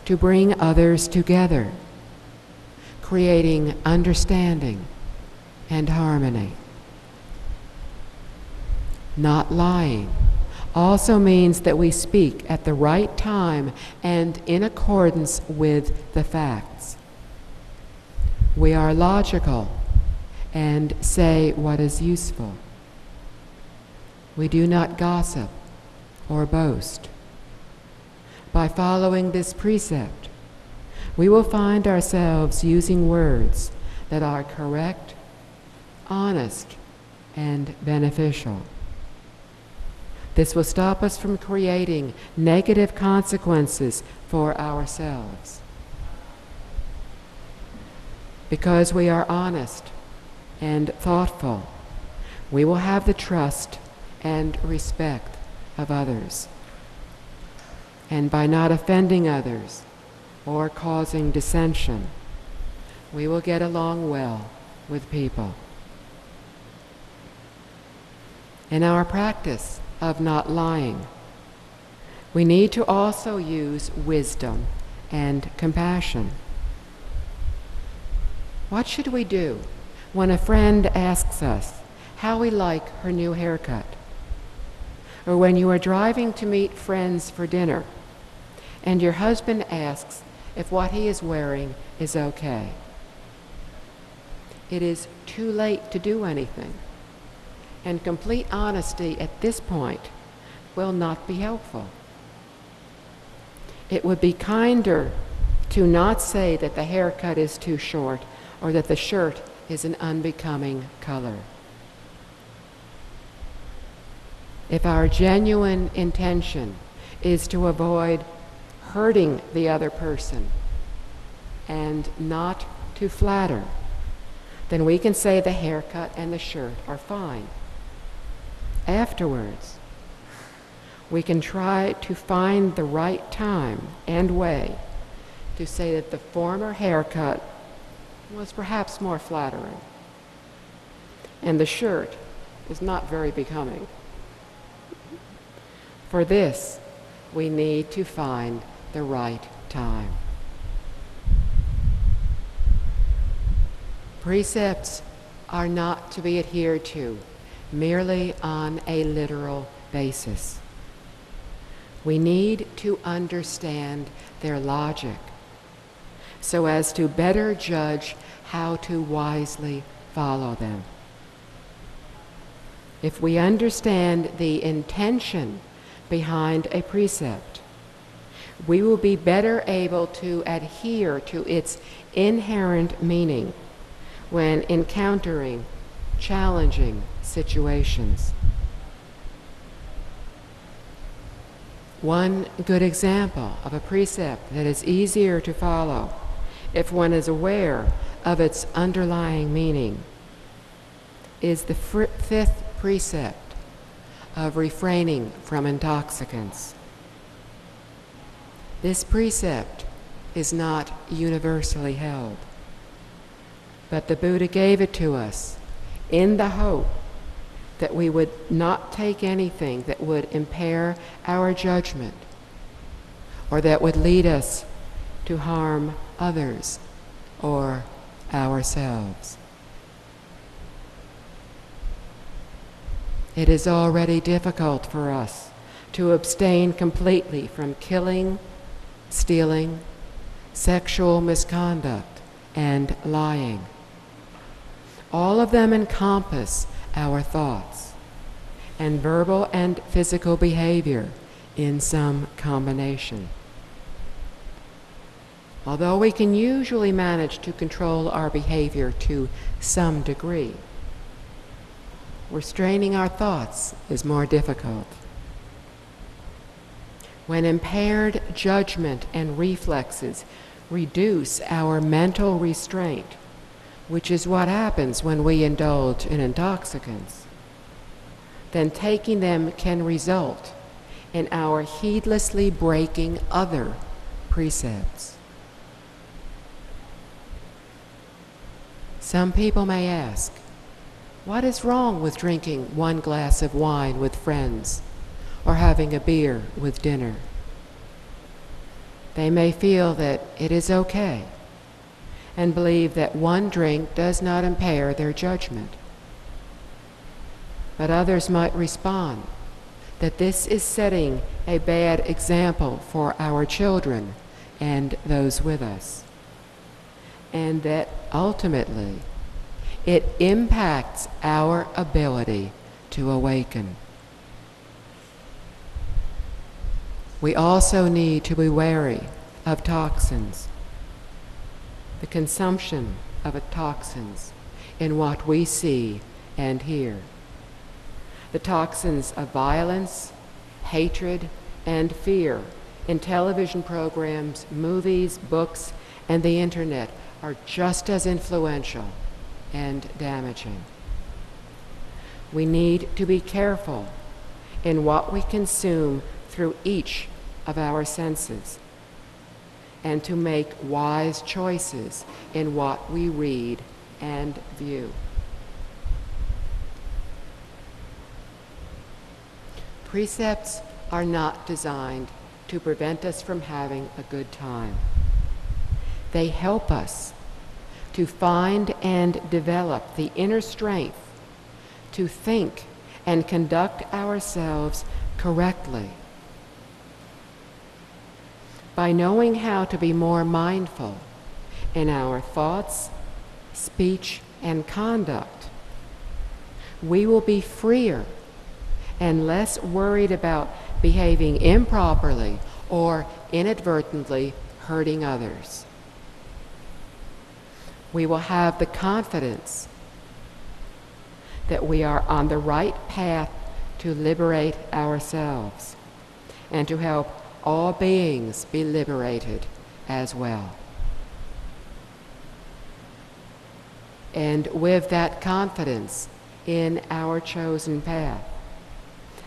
to bring others together, creating understanding and harmony. Not lying also means that we speak at the right time and in accordance with the facts. We are logical and say what is useful. We do not gossip or boast. By following this precept, we will find ourselves using words that are correct, honest, and beneficial. This will stop us from creating negative consequences for ourselves. Because we are honest and thoughtful, we will have the trust and respect of others. And by not offending others or causing dissension, we will get along well with people. In our practice of not lying, we need to also use wisdom and compassion. What should we do when a friend asks us how we like her new haircut? Or when you are driving to meet friends for dinner and your husband asks if what he is wearing is okay? It is too late to do anything, and complete honesty at this point will not be helpful. It would be kinder to not say that the haircut is too short or that the shirt is an unbecoming color. If our genuine intention is to avoid hurting the other person and not to flatter, then we can say the haircut and the shirt are fine. Afterwards, we can try to find the right time and way to say that the former haircut was perhaps more flattering and the shirt is not very becoming. For this, we need to find the right time. Precepts are not to be adhered to merely on a literal basis. We need to understand their logic so as to better judge how to wisely follow them. If we understand the intention behind a precept, we will be better able to adhere to its inherent meaning when encountering challenging situations. One good example of a precept that is easier to follow if one is aware of its underlying meaning is the fifth precept of refraining from intoxicants. This precept is not universally held, but the Buddha gave it to us in the hope that we would not take anything that would impair our judgment or that would lead us to harm others or ourselves. It is already difficult for us to abstain completely from killing, stealing, sexual misconduct, and lying. All of them encompass our thoughts and verbal and physical behavior in some combination. Although we can usually manage to control our behavior to some degree, restraining our thoughts is more difficult. When impaired judgment and reflexes reduce our mental restraint, which is what happens when we indulge in intoxicants, then taking them can result in our heedlessly breaking other precepts. Some people may ask, what is wrong with drinking one glass of wine with friends or having a beer with dinner? They may feel that it is okay and believe that one drink does not impair their judgment. But others might respond that this is setting a bad example for our children and those with us, and that ultimately it impacts our ability to awaken. We also need to be wary of toxins, the consumption of toxins in what we see and hear. The toxins of violence, hatred, and fear in television programs, movies, books, and the internet are just as influential and damaging. We need to be careful in what we consume through each of our senses and to make wise choices in what we read and view. Precepts are not designed to prevent us from having a good time. They help us to find and develop the inner strength to think and conduct ourselves correctly. By knowing how to be more mindful in our thoughts, speech, and conduct, we will be freer and less worried about behaving improperly or inadvertently hurting others. We will have the confidence that we are on the right path to liberate ourselves and to help all beings be liberated as well. And with that confidence in our chosen path,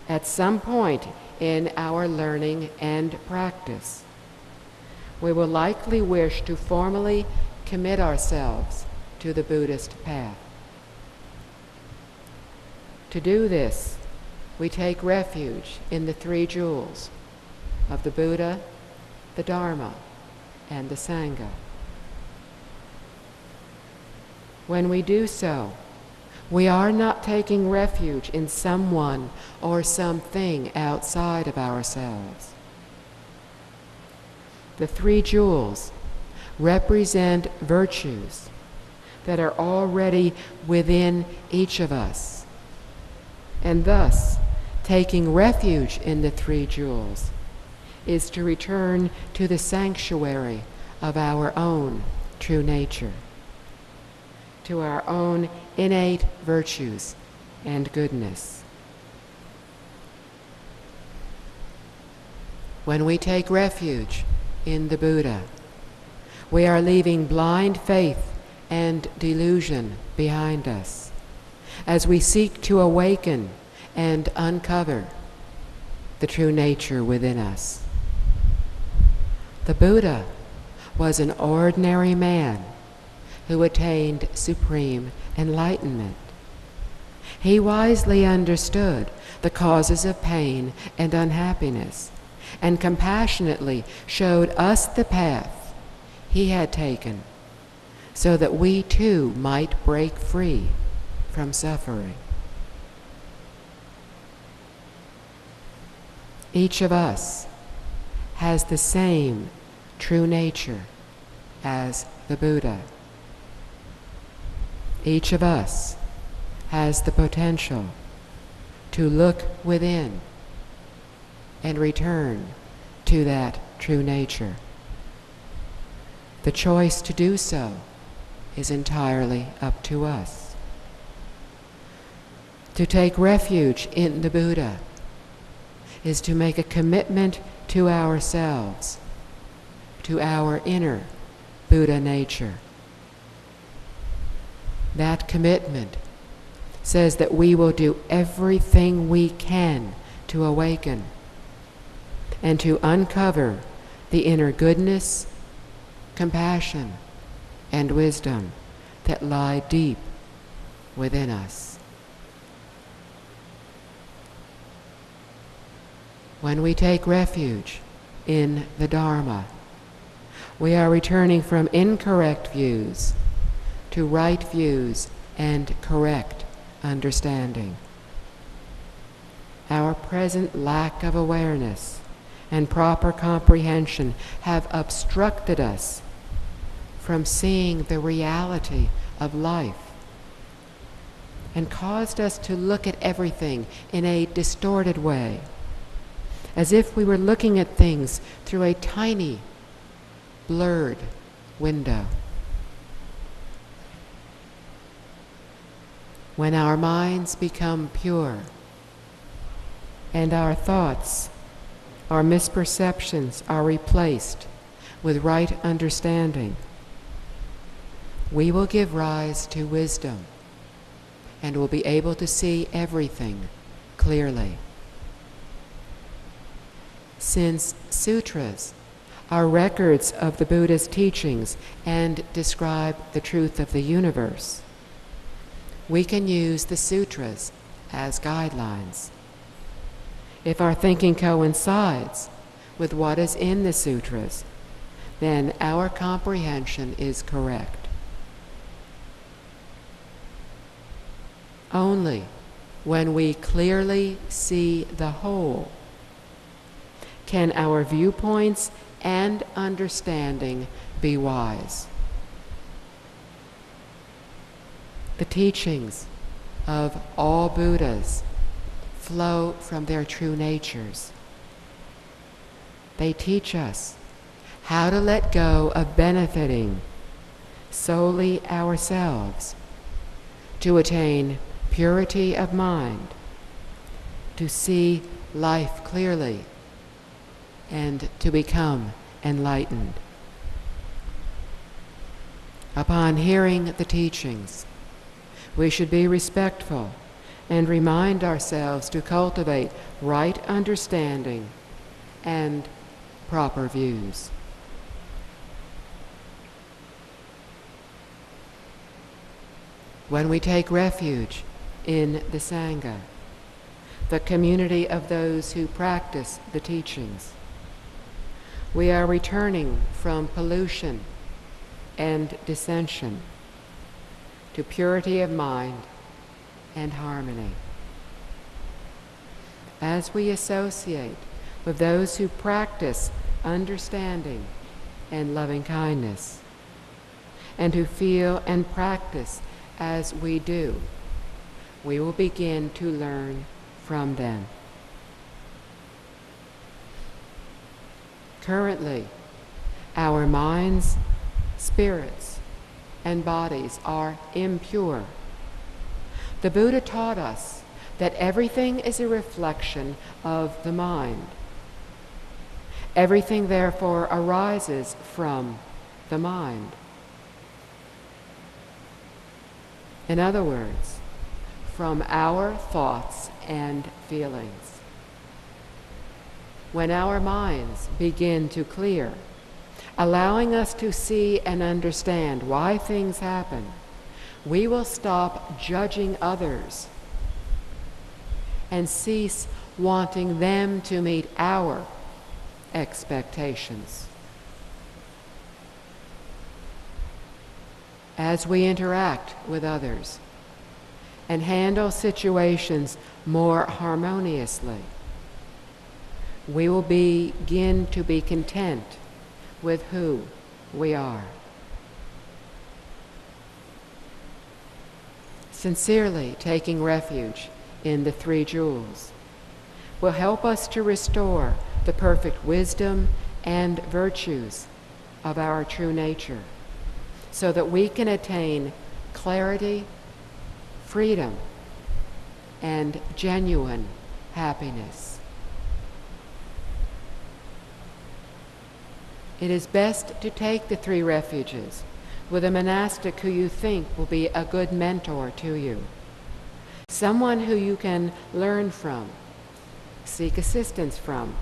at some point in our learning and practice, we will likely wish to formally commit ourselves to the Buddhist path. To do this, we take refuge in the three jewels of the Buddha, the Dharma and the Sangha. When we do so, we are not taking refuge in someone or something outside of ourselves. The three jewels represent virtues that are already within each of us, and thus taking refuge in the three jewels is to return to the sanctuary of our own true nature, to our own innate virtues and goodness. When we take refuge in the Buddha, we are leaving blind faith and delusion behind us as we seek to awaken and uncover the true nature within us. The Buddha was an ordinary man who attained supreme enlightenment. He wisely understood the causes of pain and unhappiness, and compassionately showed us the path he had taken, so that we too might break free from suffering. Each of us has the same true nature as the Buddha. Each of us has the potential to look within and return to that true nature. The choice to do so is entirely up to us. To take refuge in the Buddha is to make a commitment to ourselves, to our inner Buddha nature. That commitment says that we will do everything we can to awaken and to uncover the inner goodness, compassion, and wisdom that lie deep within us. When we take refuge in the Dharma, we are returning from incorrect views to right views and correct understanding. Our present lack of awareness and proper comprehension have obstructed us from seeing the reality of life and caused us to look at everything in a distorted way, as if we were looking at things through a tiny, blurred window. When our minds become pure and our thoughts, our misperceptions are replaced with right understanding, we will give rise to wisdom and will be able to see everything clearly. Since sutras are records of the Buddha's teachings and describe the truth of the universe, we can use the sutras as guidelines. If our thinking coincides with what is in the sutras, then our comprehension is correct. Only when we clearly see the whole can our viewpoints and understanding be wise. The teachings of all Buddhas flow from their true natures. They teach us how to let go of benefiting solely ourselves, to attain purity of mind, to see life clearly, and to become enlightened. Upon hearing the teachings, we should be respectful and remind ourselves to cultivate right understanding and proper views. When we take refuge in the Sangha, the community of those who practice the teachings, we are returning from pollution and dissension to purity of mind and harmony. As we associate with those who practice understanding and loving kindness, and who feel and practice as we do, we will begin to learn from them. Currently, our minds, spirits, and bodies are impure. The Buddha taught us that everything is a reflection of the mind. Everything, therefore, arises from the mind. In other words, from our thoughts and feelings. When our minds begin to clear, allowing us to see and understand why things happen, we will stop judging others and cease wanting them to meet our expectations. As we interact with others and handle situations more harmoniously, we will begin to be content with who we are. Sincerely taking refuge in the three jewels will help us to restore the perfect wisdom and virtues of our true nature, so that we can attain clarity, freedom, and genuine happiness. It is best to take the three refuges with a monastic who you think will be a good mentor to you, someone who you can learn from, seek assistance from,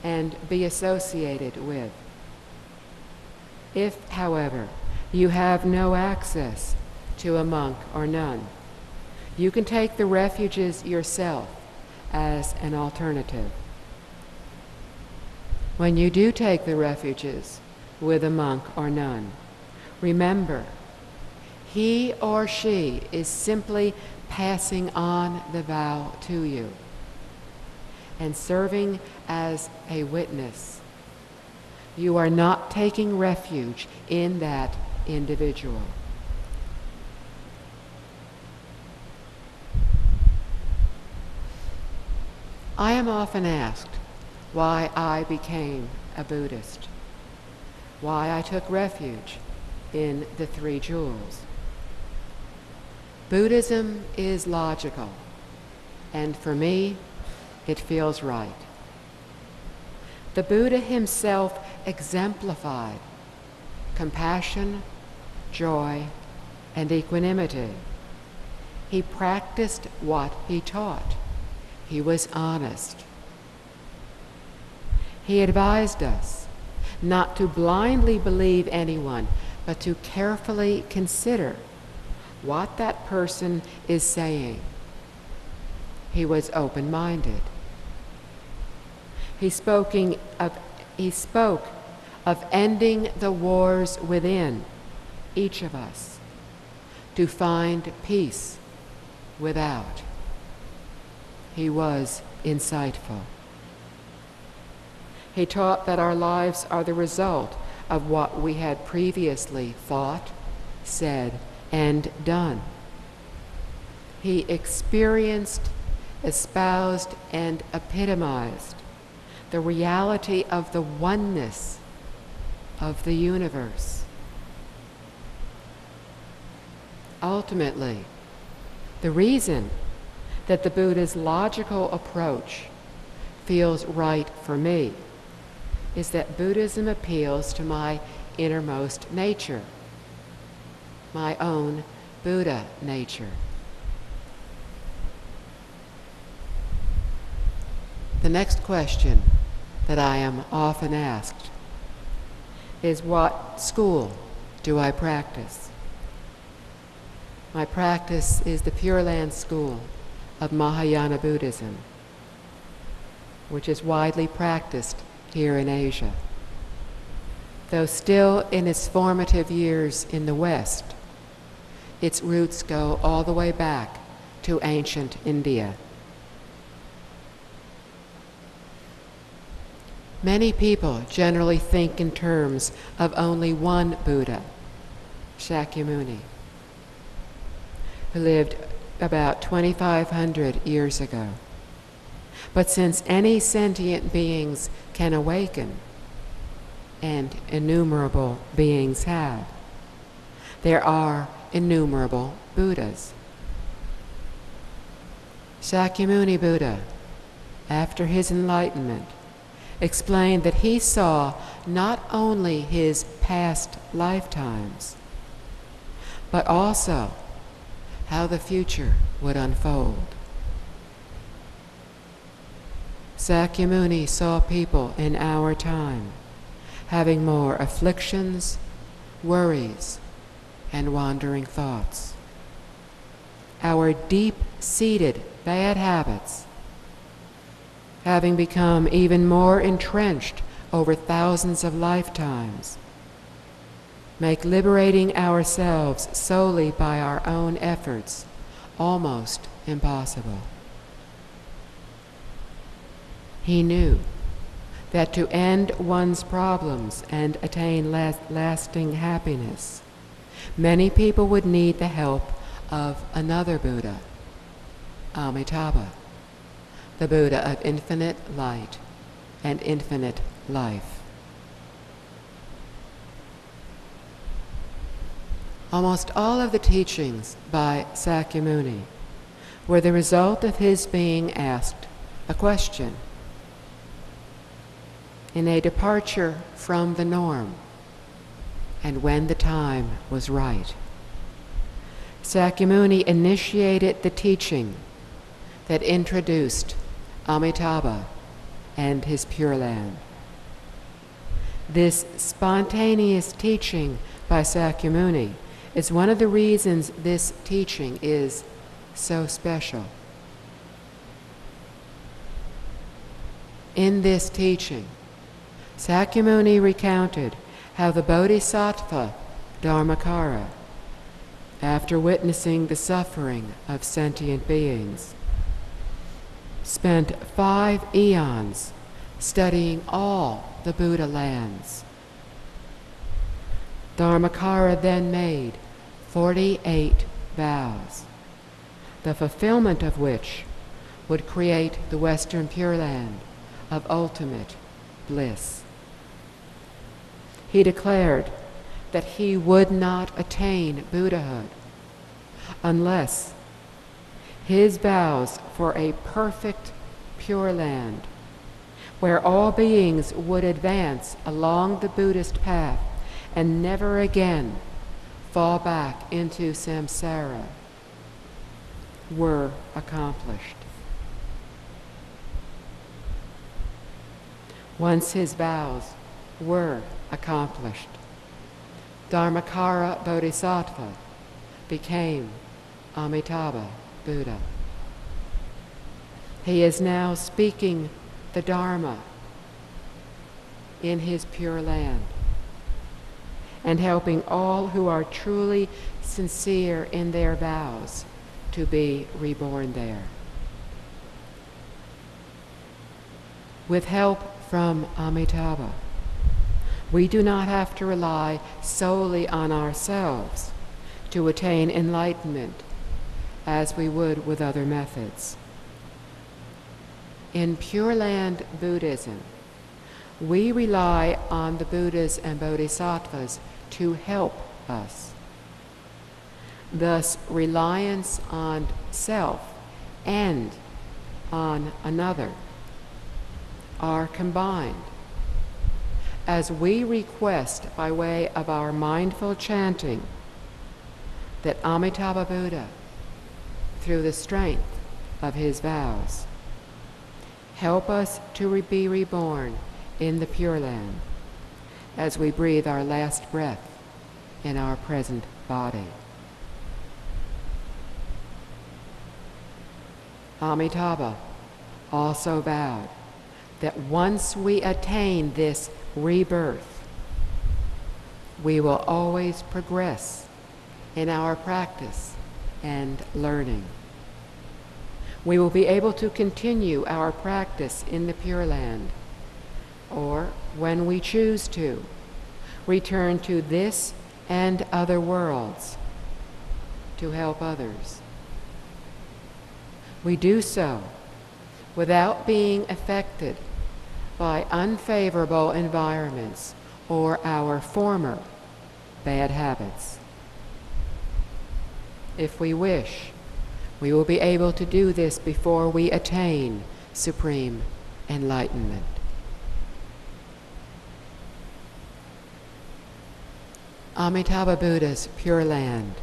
and be associated with. If, however, you have no access to a monk or nun, you can take the refuges yourself as an alternative. When you do take the refuges with a monk or nun, remember, he or she is simply passing on the vow to you and serving as a witness. You are not taking refuge in that individual. I am often asked why I became a Buddhist, why I took refuge in the three jewels. Buddhism is logical, and for me, it feels right. The Buddha himself exemplified compassion, joy, and equanimity. He practiced what he taught. He was honest. He advised us not to blindly believe anyone, but to carefully consider what that person is saying. He was open-minded. He spoke of ending the wars within each of us to find peace without. He was insightful. He taught that our lives are the result of what we had previously thought, said, and done. He experienced, espoused, and epitomized the reality of the oneness of the universe. Ultimately, the reason that the Buddha's logical approach feels right for me is that Buddhism appeals to my innermost nature, my own Buddha nature. The next question that I am often asked is, what school do I practice? My practice is the Pure Land School of Mahayana Buddhism, which is widely practiced here in Asia. Though still in its formative years in the West, its roots go all the way back to ancient India. Many people generally think in terms of only one Buddha, Shakyamuni, who lived about 2,500 years ago. But since any sentient beings can awaken, and innumerable beings have, there are innumerable Buddhas. Shakyamuni Buddha, after his enlightenment, explained that he saw not only his past lifetimes, but also how the future would unfold. Shakyamuni saw people in our time having more afflictions, worries, and wandering thoughts. Our deep-seated bad habits, having become even more entrenched over thousands of lifetimes, make liberating ourselves solely by our own efforts almost impossible. He knew that to end one's problems and attain lasting happiness, many people would need the help of another Buddha, Amitabha, the Buddha of infinite light and infinite life. Almost all of the teachings by Shakyamuni were the result of his being asked a question in a departure from the norm, and when the time was right. Shakyamuni initiated the teaching that introduced Amitabha and his Pure Land. This spontaneous teaching by Shakyamuni is one of the reasons this teaching is so special. In this teaching, Shakyamuni recounted how the Bodhisattva Dharmakara, after witnessing the suffering of sentient beings, spent 5 eons studying all the Buddha lands. Dharmakara then made 48 vows, the fulfillment of which would create the Western Pure Land of ultimate bliss. He declared that he would not attain Buddhahood unless his vows for a perfect Pure Land, where all beings would advance along the Buddhist path and never again fall back into samsara, were accomplished. Once his vows were accomplished, Dharmakara Bodhisattva became Amitabha Buddha. He is now speaking the Dharma in his Pure Land and helping all who are truly sincere in their vows to be reborn there. With help from Amitabha, we do not have to rely solely on ourselves to attain enlightenment as we would with other methods. In Pure Land Buddhism, we rely on the Buddhas and Bodhisattvas to help us. Thus, reliance on self and on another are combined as we request by way of our mindful chanting that Amitabha Buddha, through the strength of his vows, help us to be reborn in the Pure Land as we breathe our last breath in our present body. Amitabha also vowed that once we attain this rebirth, we will always progress in our practice and learning. We will be able to continue our practice in the Pure Land, or, when we choose to, return to this and other worlds to help others. We do so without being affected by unfavorable environments or our former bad habits. If we wish, we will be able to do this before we attain supreme enlightenment. Amitabha Buddha's Pure Land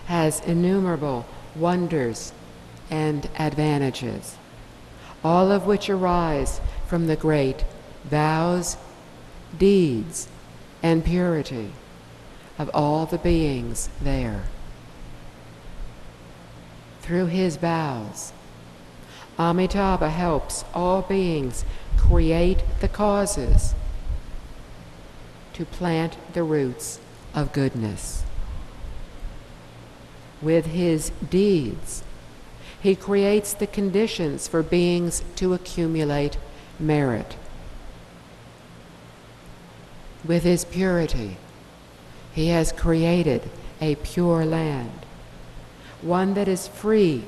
has innumerable wonders and advantages, all of which arise from the great vows, deeds, and purity of all the beings there. Through his vows, Amitabha helps all beings create the causes to plant the roots of goodness. With his deeds, he creates the conditions for beings to accumulate merit. With his purity, he has created a pure land, one that is free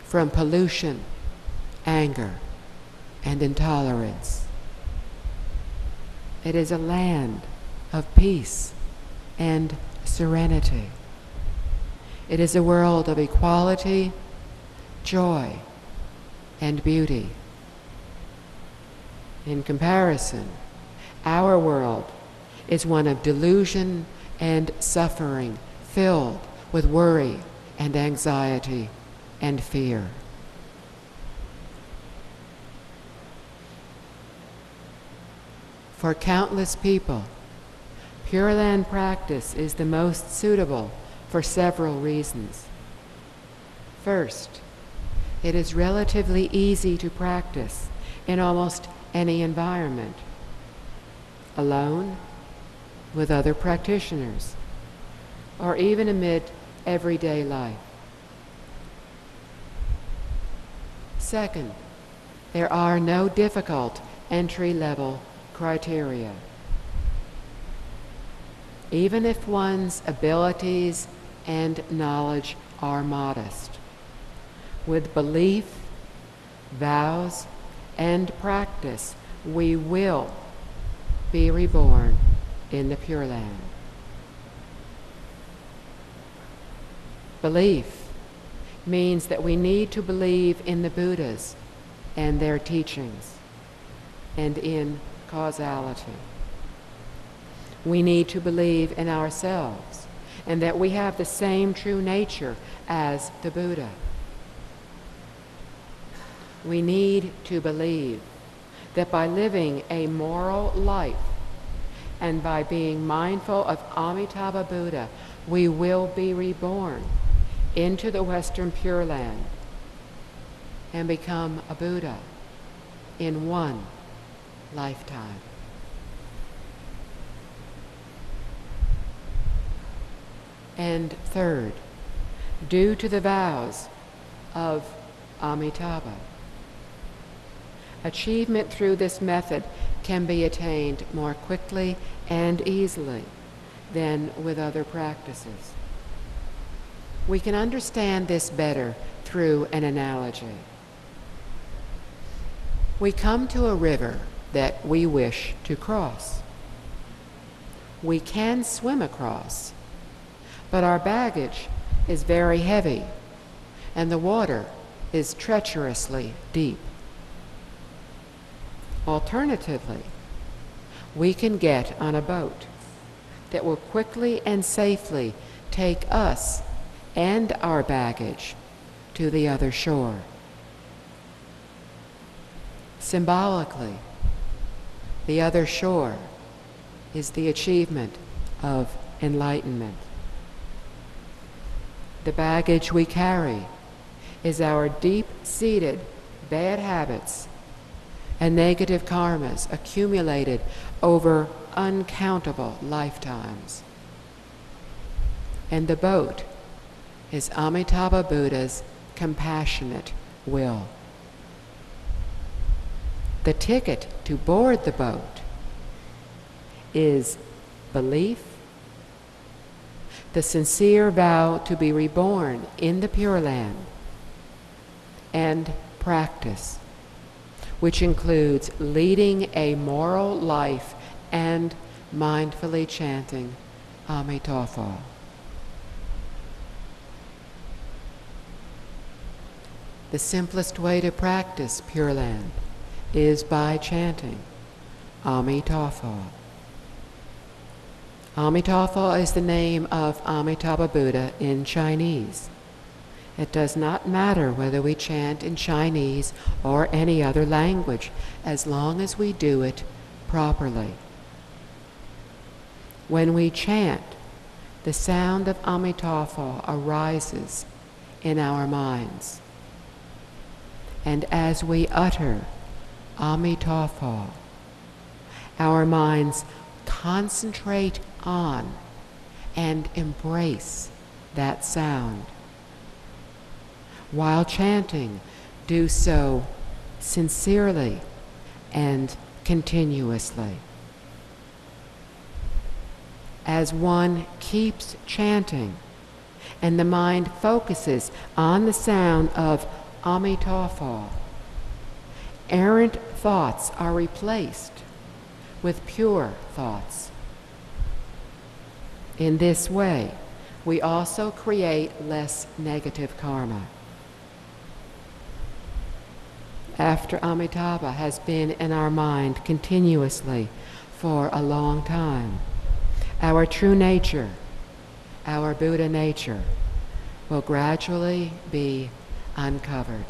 from pollution, anger, and intolerance. It is a land of peace and serenity. It is a world of equality, joy, and beauty. In comparison, our world is one of delusion and suffering, filled with worry and anxiety and fear. For countless people, Pure Land practice is the most suitable for several reasons. First, it is relatively easy to practice in almost any environment, alone, with other practitioners, or even amid everyday life. Second, there are no difficult entry-level criteria. Even if one's abilities and knowledge are modest, with belief, vows, and practice, we will be reborn in the Pure Land. Belief means that we need to believe in the Buddhas and their teachings, and in causality. We need to believe in ourselves, and that we have the same true nature as the Buddha. We need to believe that by living a moral life and by being mindful of Amitabha Buddha, we will be reborn into the Western Pure Land and become a Buddha in one lifetime. And third, due to the vows of Amitabha, achievement through this method can be attained more quickly and easily than with other practices. We can understand this better through an analogy. We come to a river that we wish to cross. We can swim across, but our baggage is very heavy and the water is treacherously deep. Alternatively, we can get on a boat that will quickly and safely take us and our baggage to the other shore. Symbolically, the other shore is the achievement of enlightenment. The baggage we carry is our deep-seated bad habits and negative karmas accumulated over uncountable lifetimes. And the boat is Amitabha Buddha's compassionate will. The ticket to board the boat is belief, the sincere vow to be reborn in the Pure Land, and practice, which includes leading a moral life and mindfully chanting Amitabha. The simplest way to practice Pure Land is by chanting Amitabha. Amitabha is the name of Amitabha Buddha in Chinese. It does not matter whether we chant in Chinese or any other language, as long as we do it properly. When we chant, the sound of Amitabha arises in our minds. And as we utter Amitabha, our minds concentrate on and embrace that sound. While chanting, do so sincerely and continuously. As one keeps chanting and the mind focuses on the sound of Amitabha, errant thoughts are replaced with pure thoughts. In this way, we also create less negative karma. After Amitabha has been in our mind continuously for a long time, our true nature, our Buddha nature, will gradually be uncovered.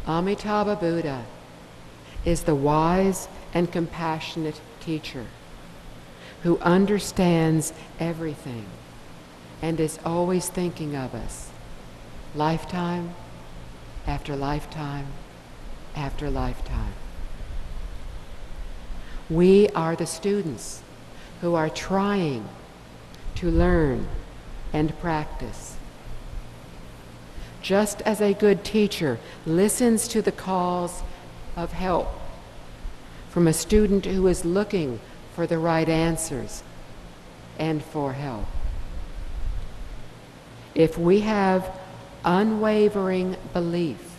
Amitabha Buddha is the wise and compassionate teacher who understands everything and is always thinking of us, lifetime after lifetime after lifetime. We are the students who are trying to learn and practice. Just as a good teacher listens to the calls of help from a student who is looking for the right answers and for help. If we have unwavering belief,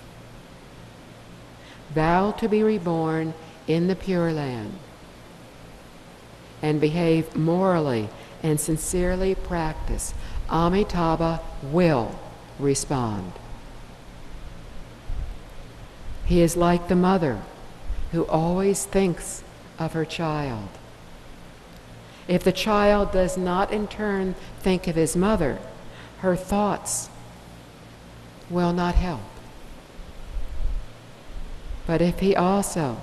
vow to be reborn in the Pure Land, and behave morally and sincerely practice, Amitabha will respond. He is like the mother who always thinks of her child. If the child does not in turn think of his mother, her thoughts will not help. But if he also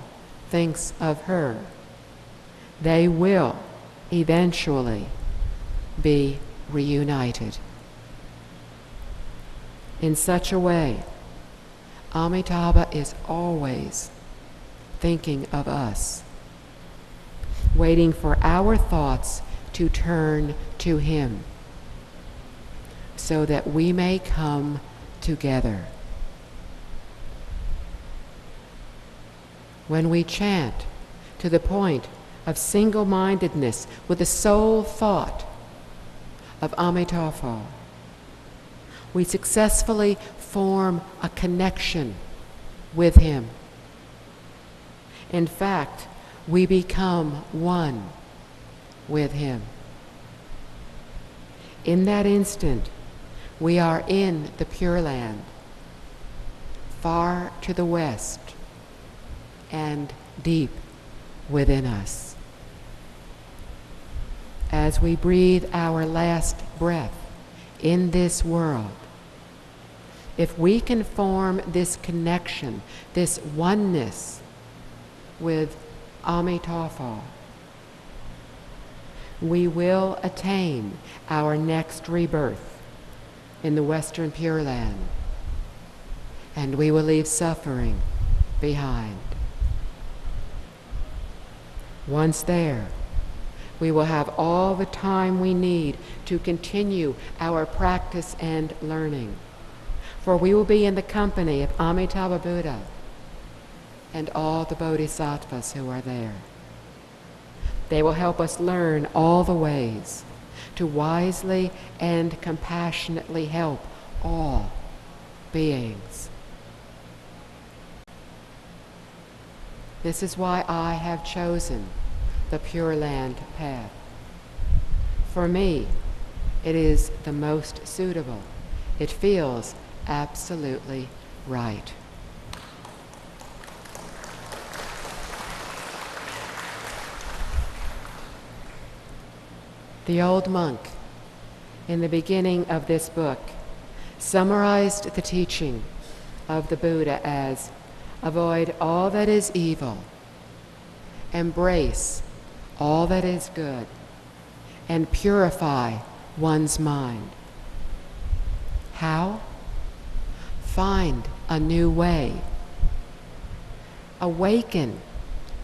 thinks of her, they will eventually be reunited. In such a way, Amitabha is always thinking of us, waiting for our thoughts to turn to him, so that we may come together. When we chant to the point of single-mindedness with the sole thought of Amitabha, we successfully form a connection with him. In fact, we become one with him. In that instant, we are in the Pure Land, far to the west and deep within us. As we breathe our last breath in this world, if we can form this connection, this oneness with Amitabha, we will attain our next rebirth in the Western Pure Land, and we will leave suffering behind. Once there, we will have all the time we need to continue our practice and learning, for we will be in the company of Amitabha Buddha and all the bodhisattvas who are there. They will help us learn all the ways to wisely and compassionately help all beings. This is why I have chosen the Pure Land path. For me, it is the most suitable. It feels absolutely right. The old monk, in the beginning of this book, summarized the teaching of the Buddha as avoid all that is evil, embrace all that is good, and purify one's mind. How? Find a new way. Awaken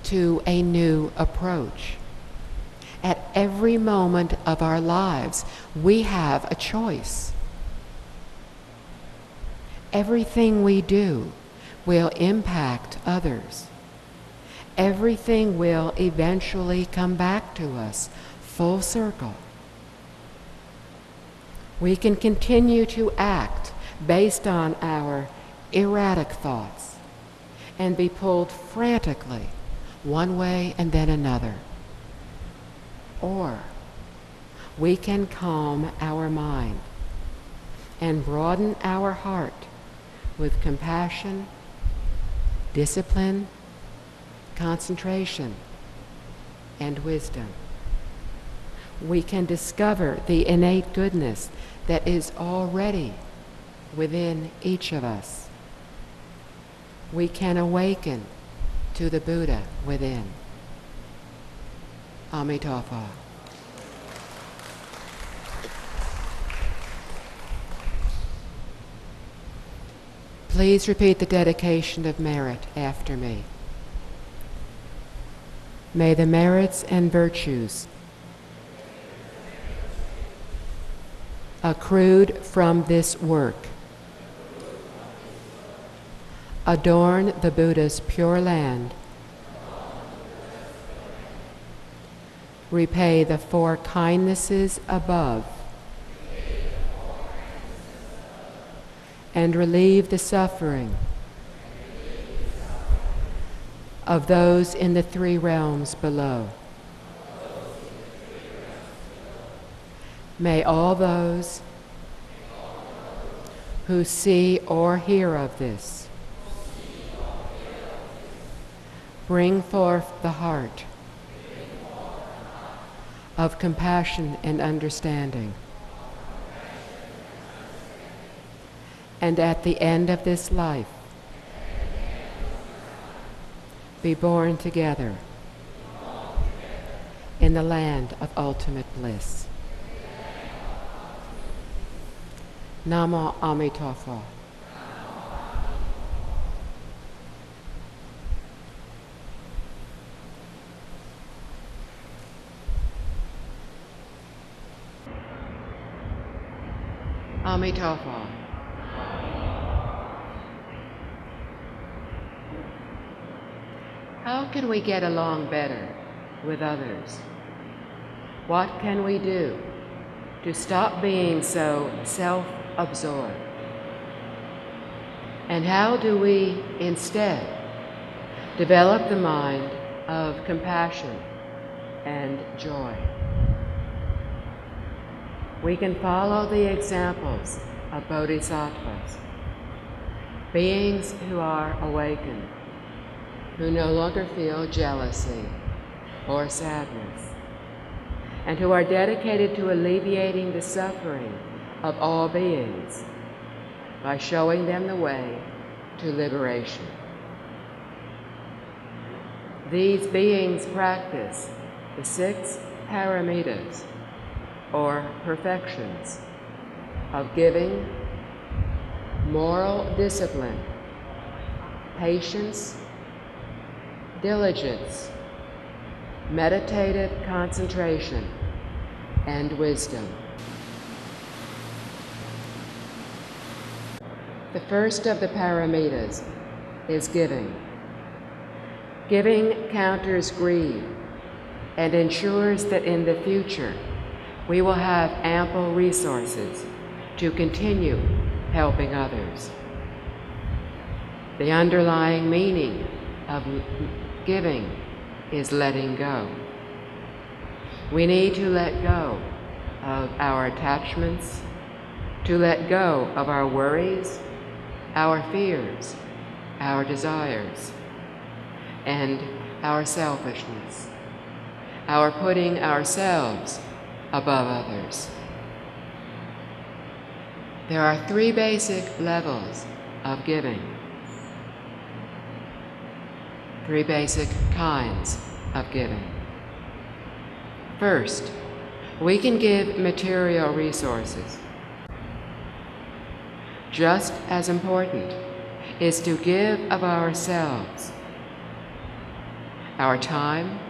to a new approach. At every moment of our lives, we have a choice. Everything we do will impact others. Everything will eventually come back to us, full circle. We can continue to act based on our erratic thoughts and be pulled frantically one way and then another. Or we can calm our mind and broaden our heart with compassion, discipline, concentration, and wisdom. We can discover the innate goodness that is already within each of us. We can awaken to the Buddha within. Amitabha. Please repeat the dedication of merit after me. May the merits and virtues accrued from this work adorn the Buddha's Pure Land, repay the four kindnesses above, and relieve the suffering of those in the three realms below. May all those who see or hear of this bring forth the heart of compassion and understanding. And at the end of this life, be born together in the land of ultimate bliss. Namo Amitabha. Amitabha. How can we get along better with others? What can we do to stop being so self-absorbed? And how do we instead develop the mind of compassion and joy? We can follow the examples of bodhisattvas, beings who are awakened, who no longer feel jealousy or sadness, and who are dedicated to alleviating the suffering of all beings by showing them the way to liberation. These beings practice the 6 paramitas, or perfections, of giving, moral discipline, patience, diligence, meditative concentration, and wisdom. The first of the paramitas is giving. Giving counters greed and ensures that in the future we will have ample resources to continue helping others. The underlying meaning of giving is letting go. We need to let go of our attachments, to let go of our worries, our fears, our desires, and our selfishness, our putting ourselves above others. There are 3 basic levels of giving, 3 basic kinds of giving. First, we can give material resources. Just as important is to give of ourselves, our time,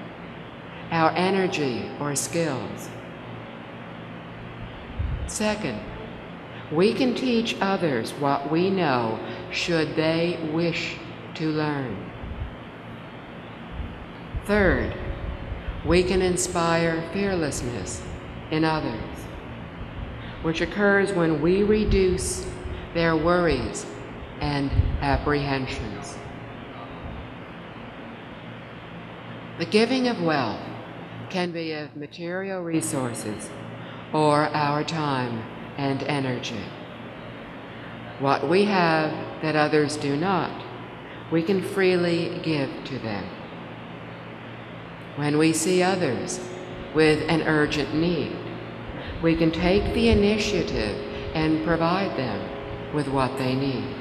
our energy or skills. Second, we can teach others what we know should they wish to learn. Third, we can inspire fearlessness in others, which occurs when we reduce their worries and apprehensions. The giving of wealth can be of material resources or our time and energy. What we have that others do not, we can freely give to them. When we see others with an urgent need, we can take the initiative and provide them with what they need,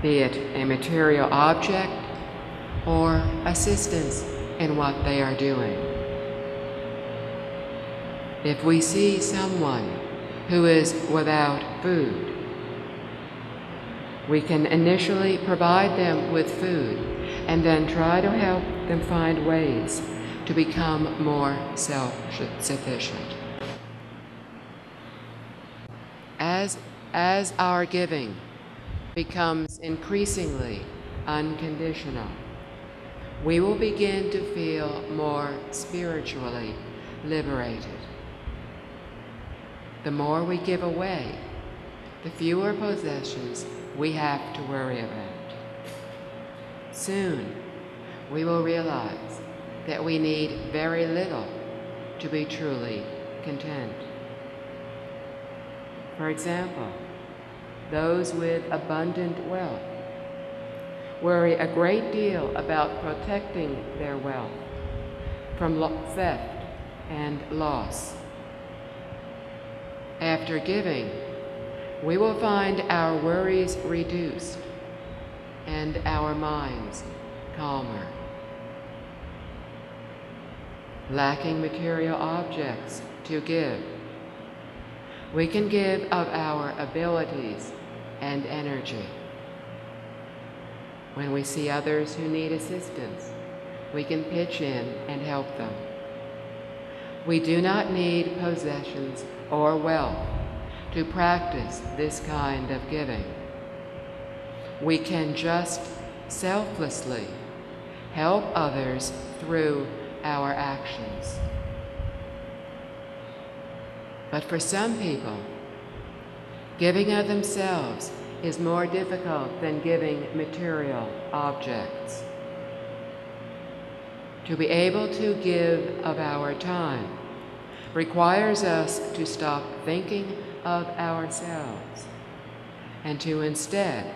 be it a material object or assistance in what they are doing. If we see someone who is without food, we can initially provide them with food and then try to help them find ways to become more self-sufficient. As our giving becomes increasingly unconditional, we will begin to feel more spiritually liberated. The more we give away, the fewer possessions we have to worry about. Soon, we will realize that we need very little to be truly content. For example, those with abundant wealth worry a great deal about protecting their wealth from theft and loss. After giving, we will find our worries reduced and our minds calmer. Lacking material objects to give, we can give of our abilities and energy. When we see others who need assistance, we can pitch in and help them. We do not need possessions or wealth to practice this kind of giving. We can just selflessly help others through our actions. But for some people, giving of themselves is more difficult than giving material objects. To be able to give of our time requires us to stop thinking of ourselves and to instead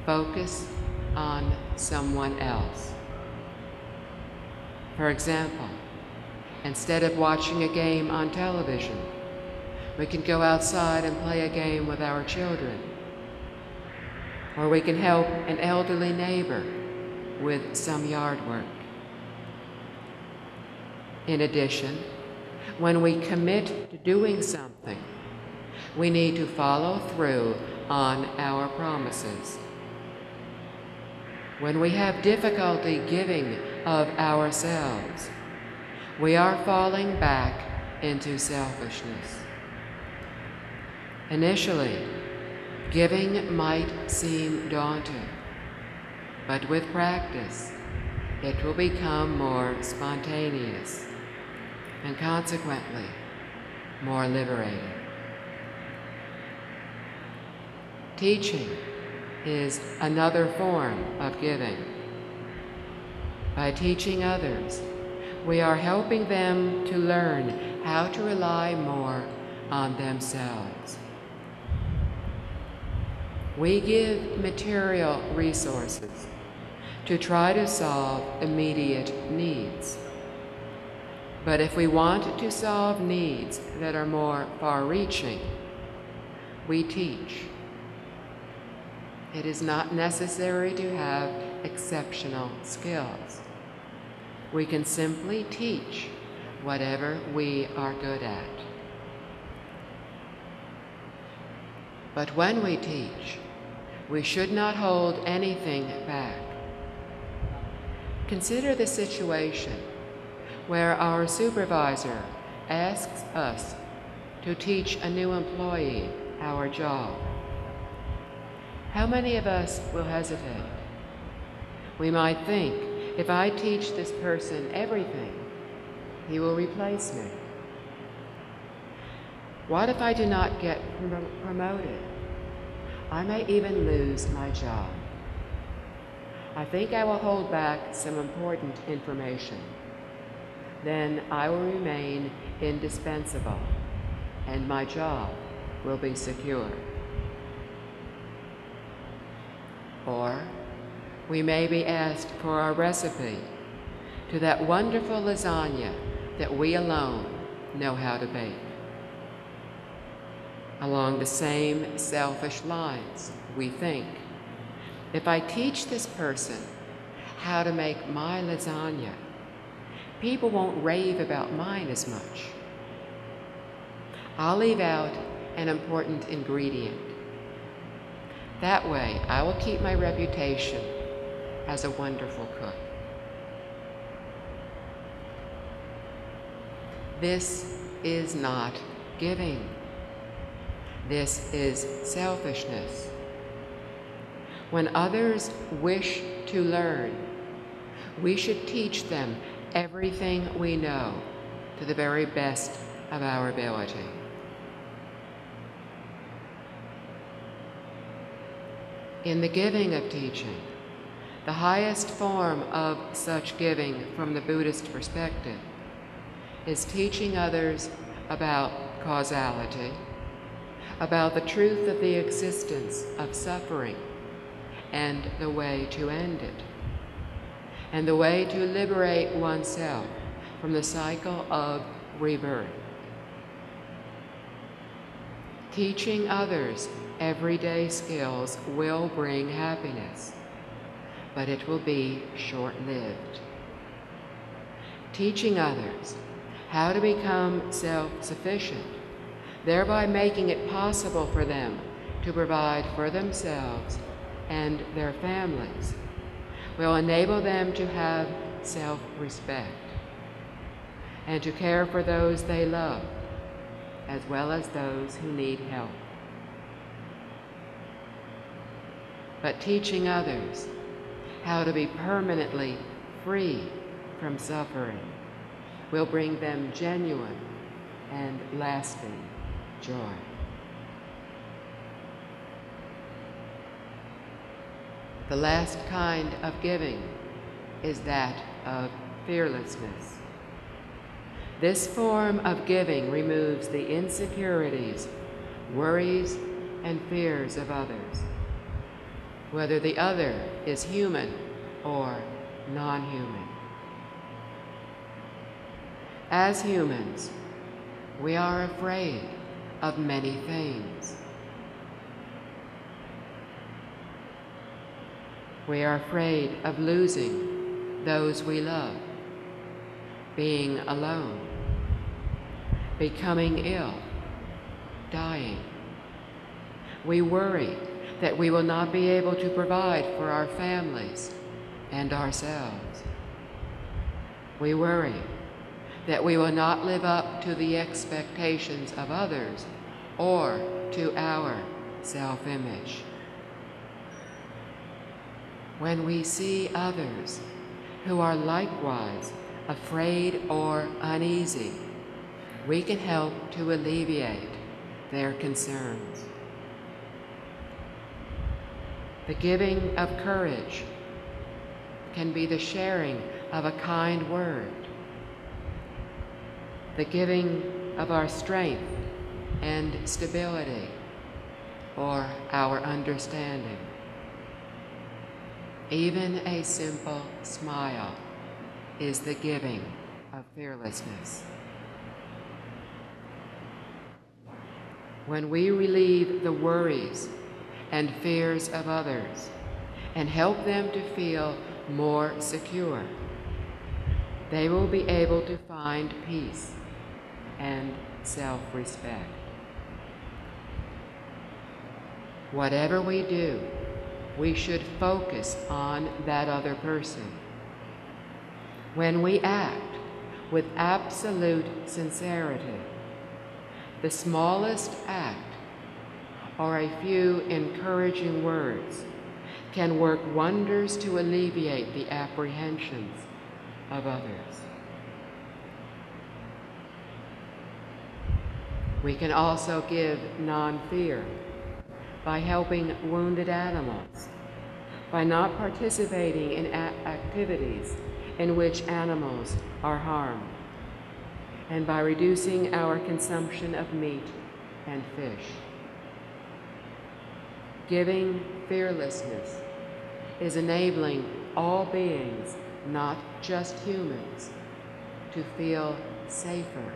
focus on someone else. For example, instead of watching a game on television, we can go outside and play a game with our children. Or we can help an elderly neighbor with some yard work. In addition, when we commit to doing something, we need to follow through on our promises. When we have difficulty giving of ourselves, we are falling back into selfishness. Initially, giving might seem daunting, but with practice, it will become more spontaneous and consequently more liberating. Teaching is another form of giving. By teaching others, we are helping them to learn how to rely more on themselves. We give material resources to try to solve immediate needs. But if we want to solve needs that are more far-reaching, we teach. It is not necessary to have exceptional skills. We can simply teach whatever we are good at. But when we teach, we should not hold anything back. Consider the situation where our supervisor asks us to teach a new employee our job. How many of us will hesitate? We might think, if I teach this person everything, he will replace me. What if I do not get promoted? I may even lose my job. I think I will hold back some important information. Then I will remain indispensable, and my job will be secure. Or we may be asked for our recipe to that wonderful lasagna that we alone know how to bake. Along the same selfish lines, we think, if I teach this person how to make my lasagna, people won't rave about mine as much. I'll leave out an important ingredient. That way, I will keep my reputation as a wonderful cook. This is not giving. This is selfishness. When others wish to learn, we should teach them everything we know to the very best of our ability. In the giving of teaching, the highest form of such giving from the Buddhist perspective is teaching others about causality, about the truth of the existence of suffering and the way to end it, and the way to liberate oneself from the cycle of rebirth. Teaching others everyday skills will bring happiness, but it will be short-lived. Teaching others how to become self-sufficient, thereby making it possible for them to provide for themselves and their families, will enable them to have self-respect and to care for those they love, as well as those who need help. But teaching others how to be permanently free from suffering will bring them genuine and lasting joy. The last kind of giving is that of fearlessness. This form of giving removes the insecurities, worries, and fears of others, whether the other is human or non-human. As humans, we are afraid of many things. We are afraid of losing those we love, being alone, becoming ill, dying. We worry that we will not be able to provide for our families and ourselves. We worry that we will not live up to the expectations of others or to our self-image. When we see others who are likewise afraid or uneasy, we can help to alleviate their concerns. The giving of courage can be the sharing of a kind word, the giving of our strength and stability, or our understanding. Even a simple smile is the giving of fearlessness. When we relieve the worries and fears of others and help them to feel more secure, they will be able to find peace and self-respect. Whatever we do, we should focus on that other person. When we act with absolute sincerity, the smallest act or a few encouraging words can work wonders to alleviate the apprehensions of others. We can also give non-fear by helping wounded animals, by not participating in activities in which animals are harmed, and by reducing our consumption of meat and fish. Giving fearlessness is enabling all beings, not just humans, to feel safer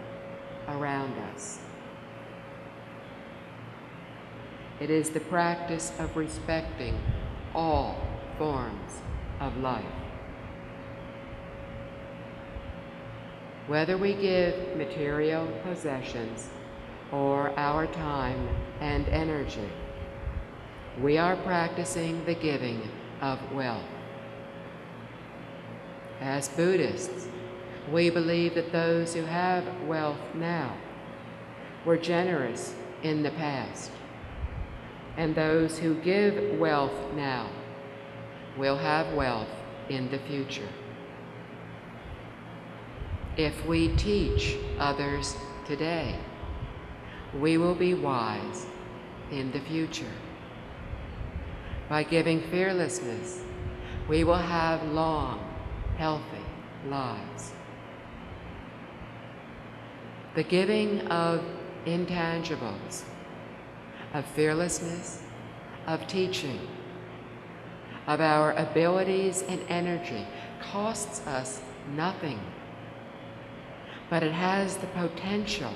around us. It is the practice of respecting all forms of life. Whether we give material possessions or our time and energy, we are practicing the giving of wealth. As Buddhists, we believe that those who have wealth now were generous in the past, and those who give wealth now will have wealth in the future. If we teach others today, we will be wise in the future. By giving fearlessness, we will have long, healthy lives. The giving of intangibles, of fearlessness, of teaching, of our abilities and energy costs us nothing, but it has the potential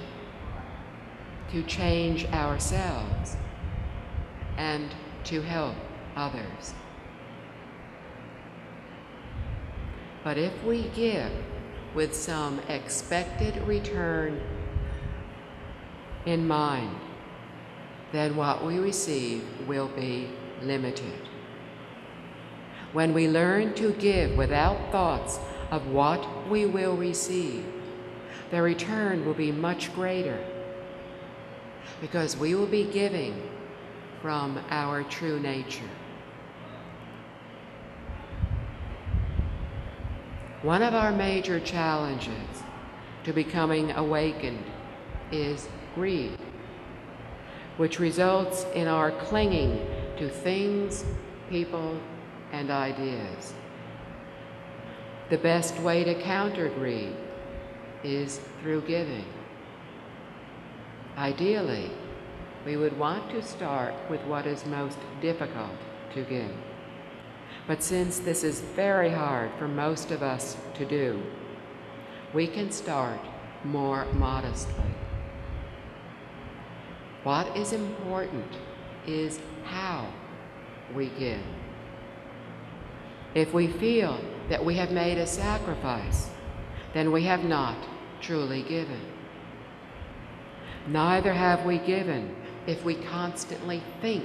to change ourselves and to help others. But if we give with some expected return in mind, then what we receive will be limited. When we learn to give without thoughts of what we will receive, the return will be much greater, because we will be giving from our true nature. One of our major challenges to becoming awakened is greed, which results in our clinging to things, people, and ideas. The best way to counter greed is through giving. Ideally, we would want to start with what is most difficult to give. But since this is very hard for most of us to do, we can start more modestly. What is important is how we give. If we feel that we have made a sacrifice, then we have not truly given. Neither have we given if we constantly think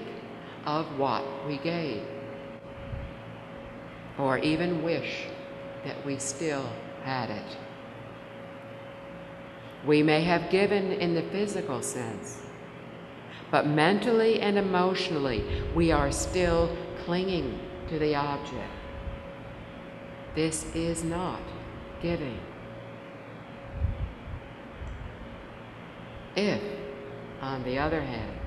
of what we gave. or even wish that we still had it. We may have given in the physical sense, but mentally and emotionally, we are still clinging to the object. This is not giving. If, on the other hand,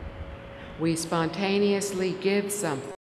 we spontaneously give something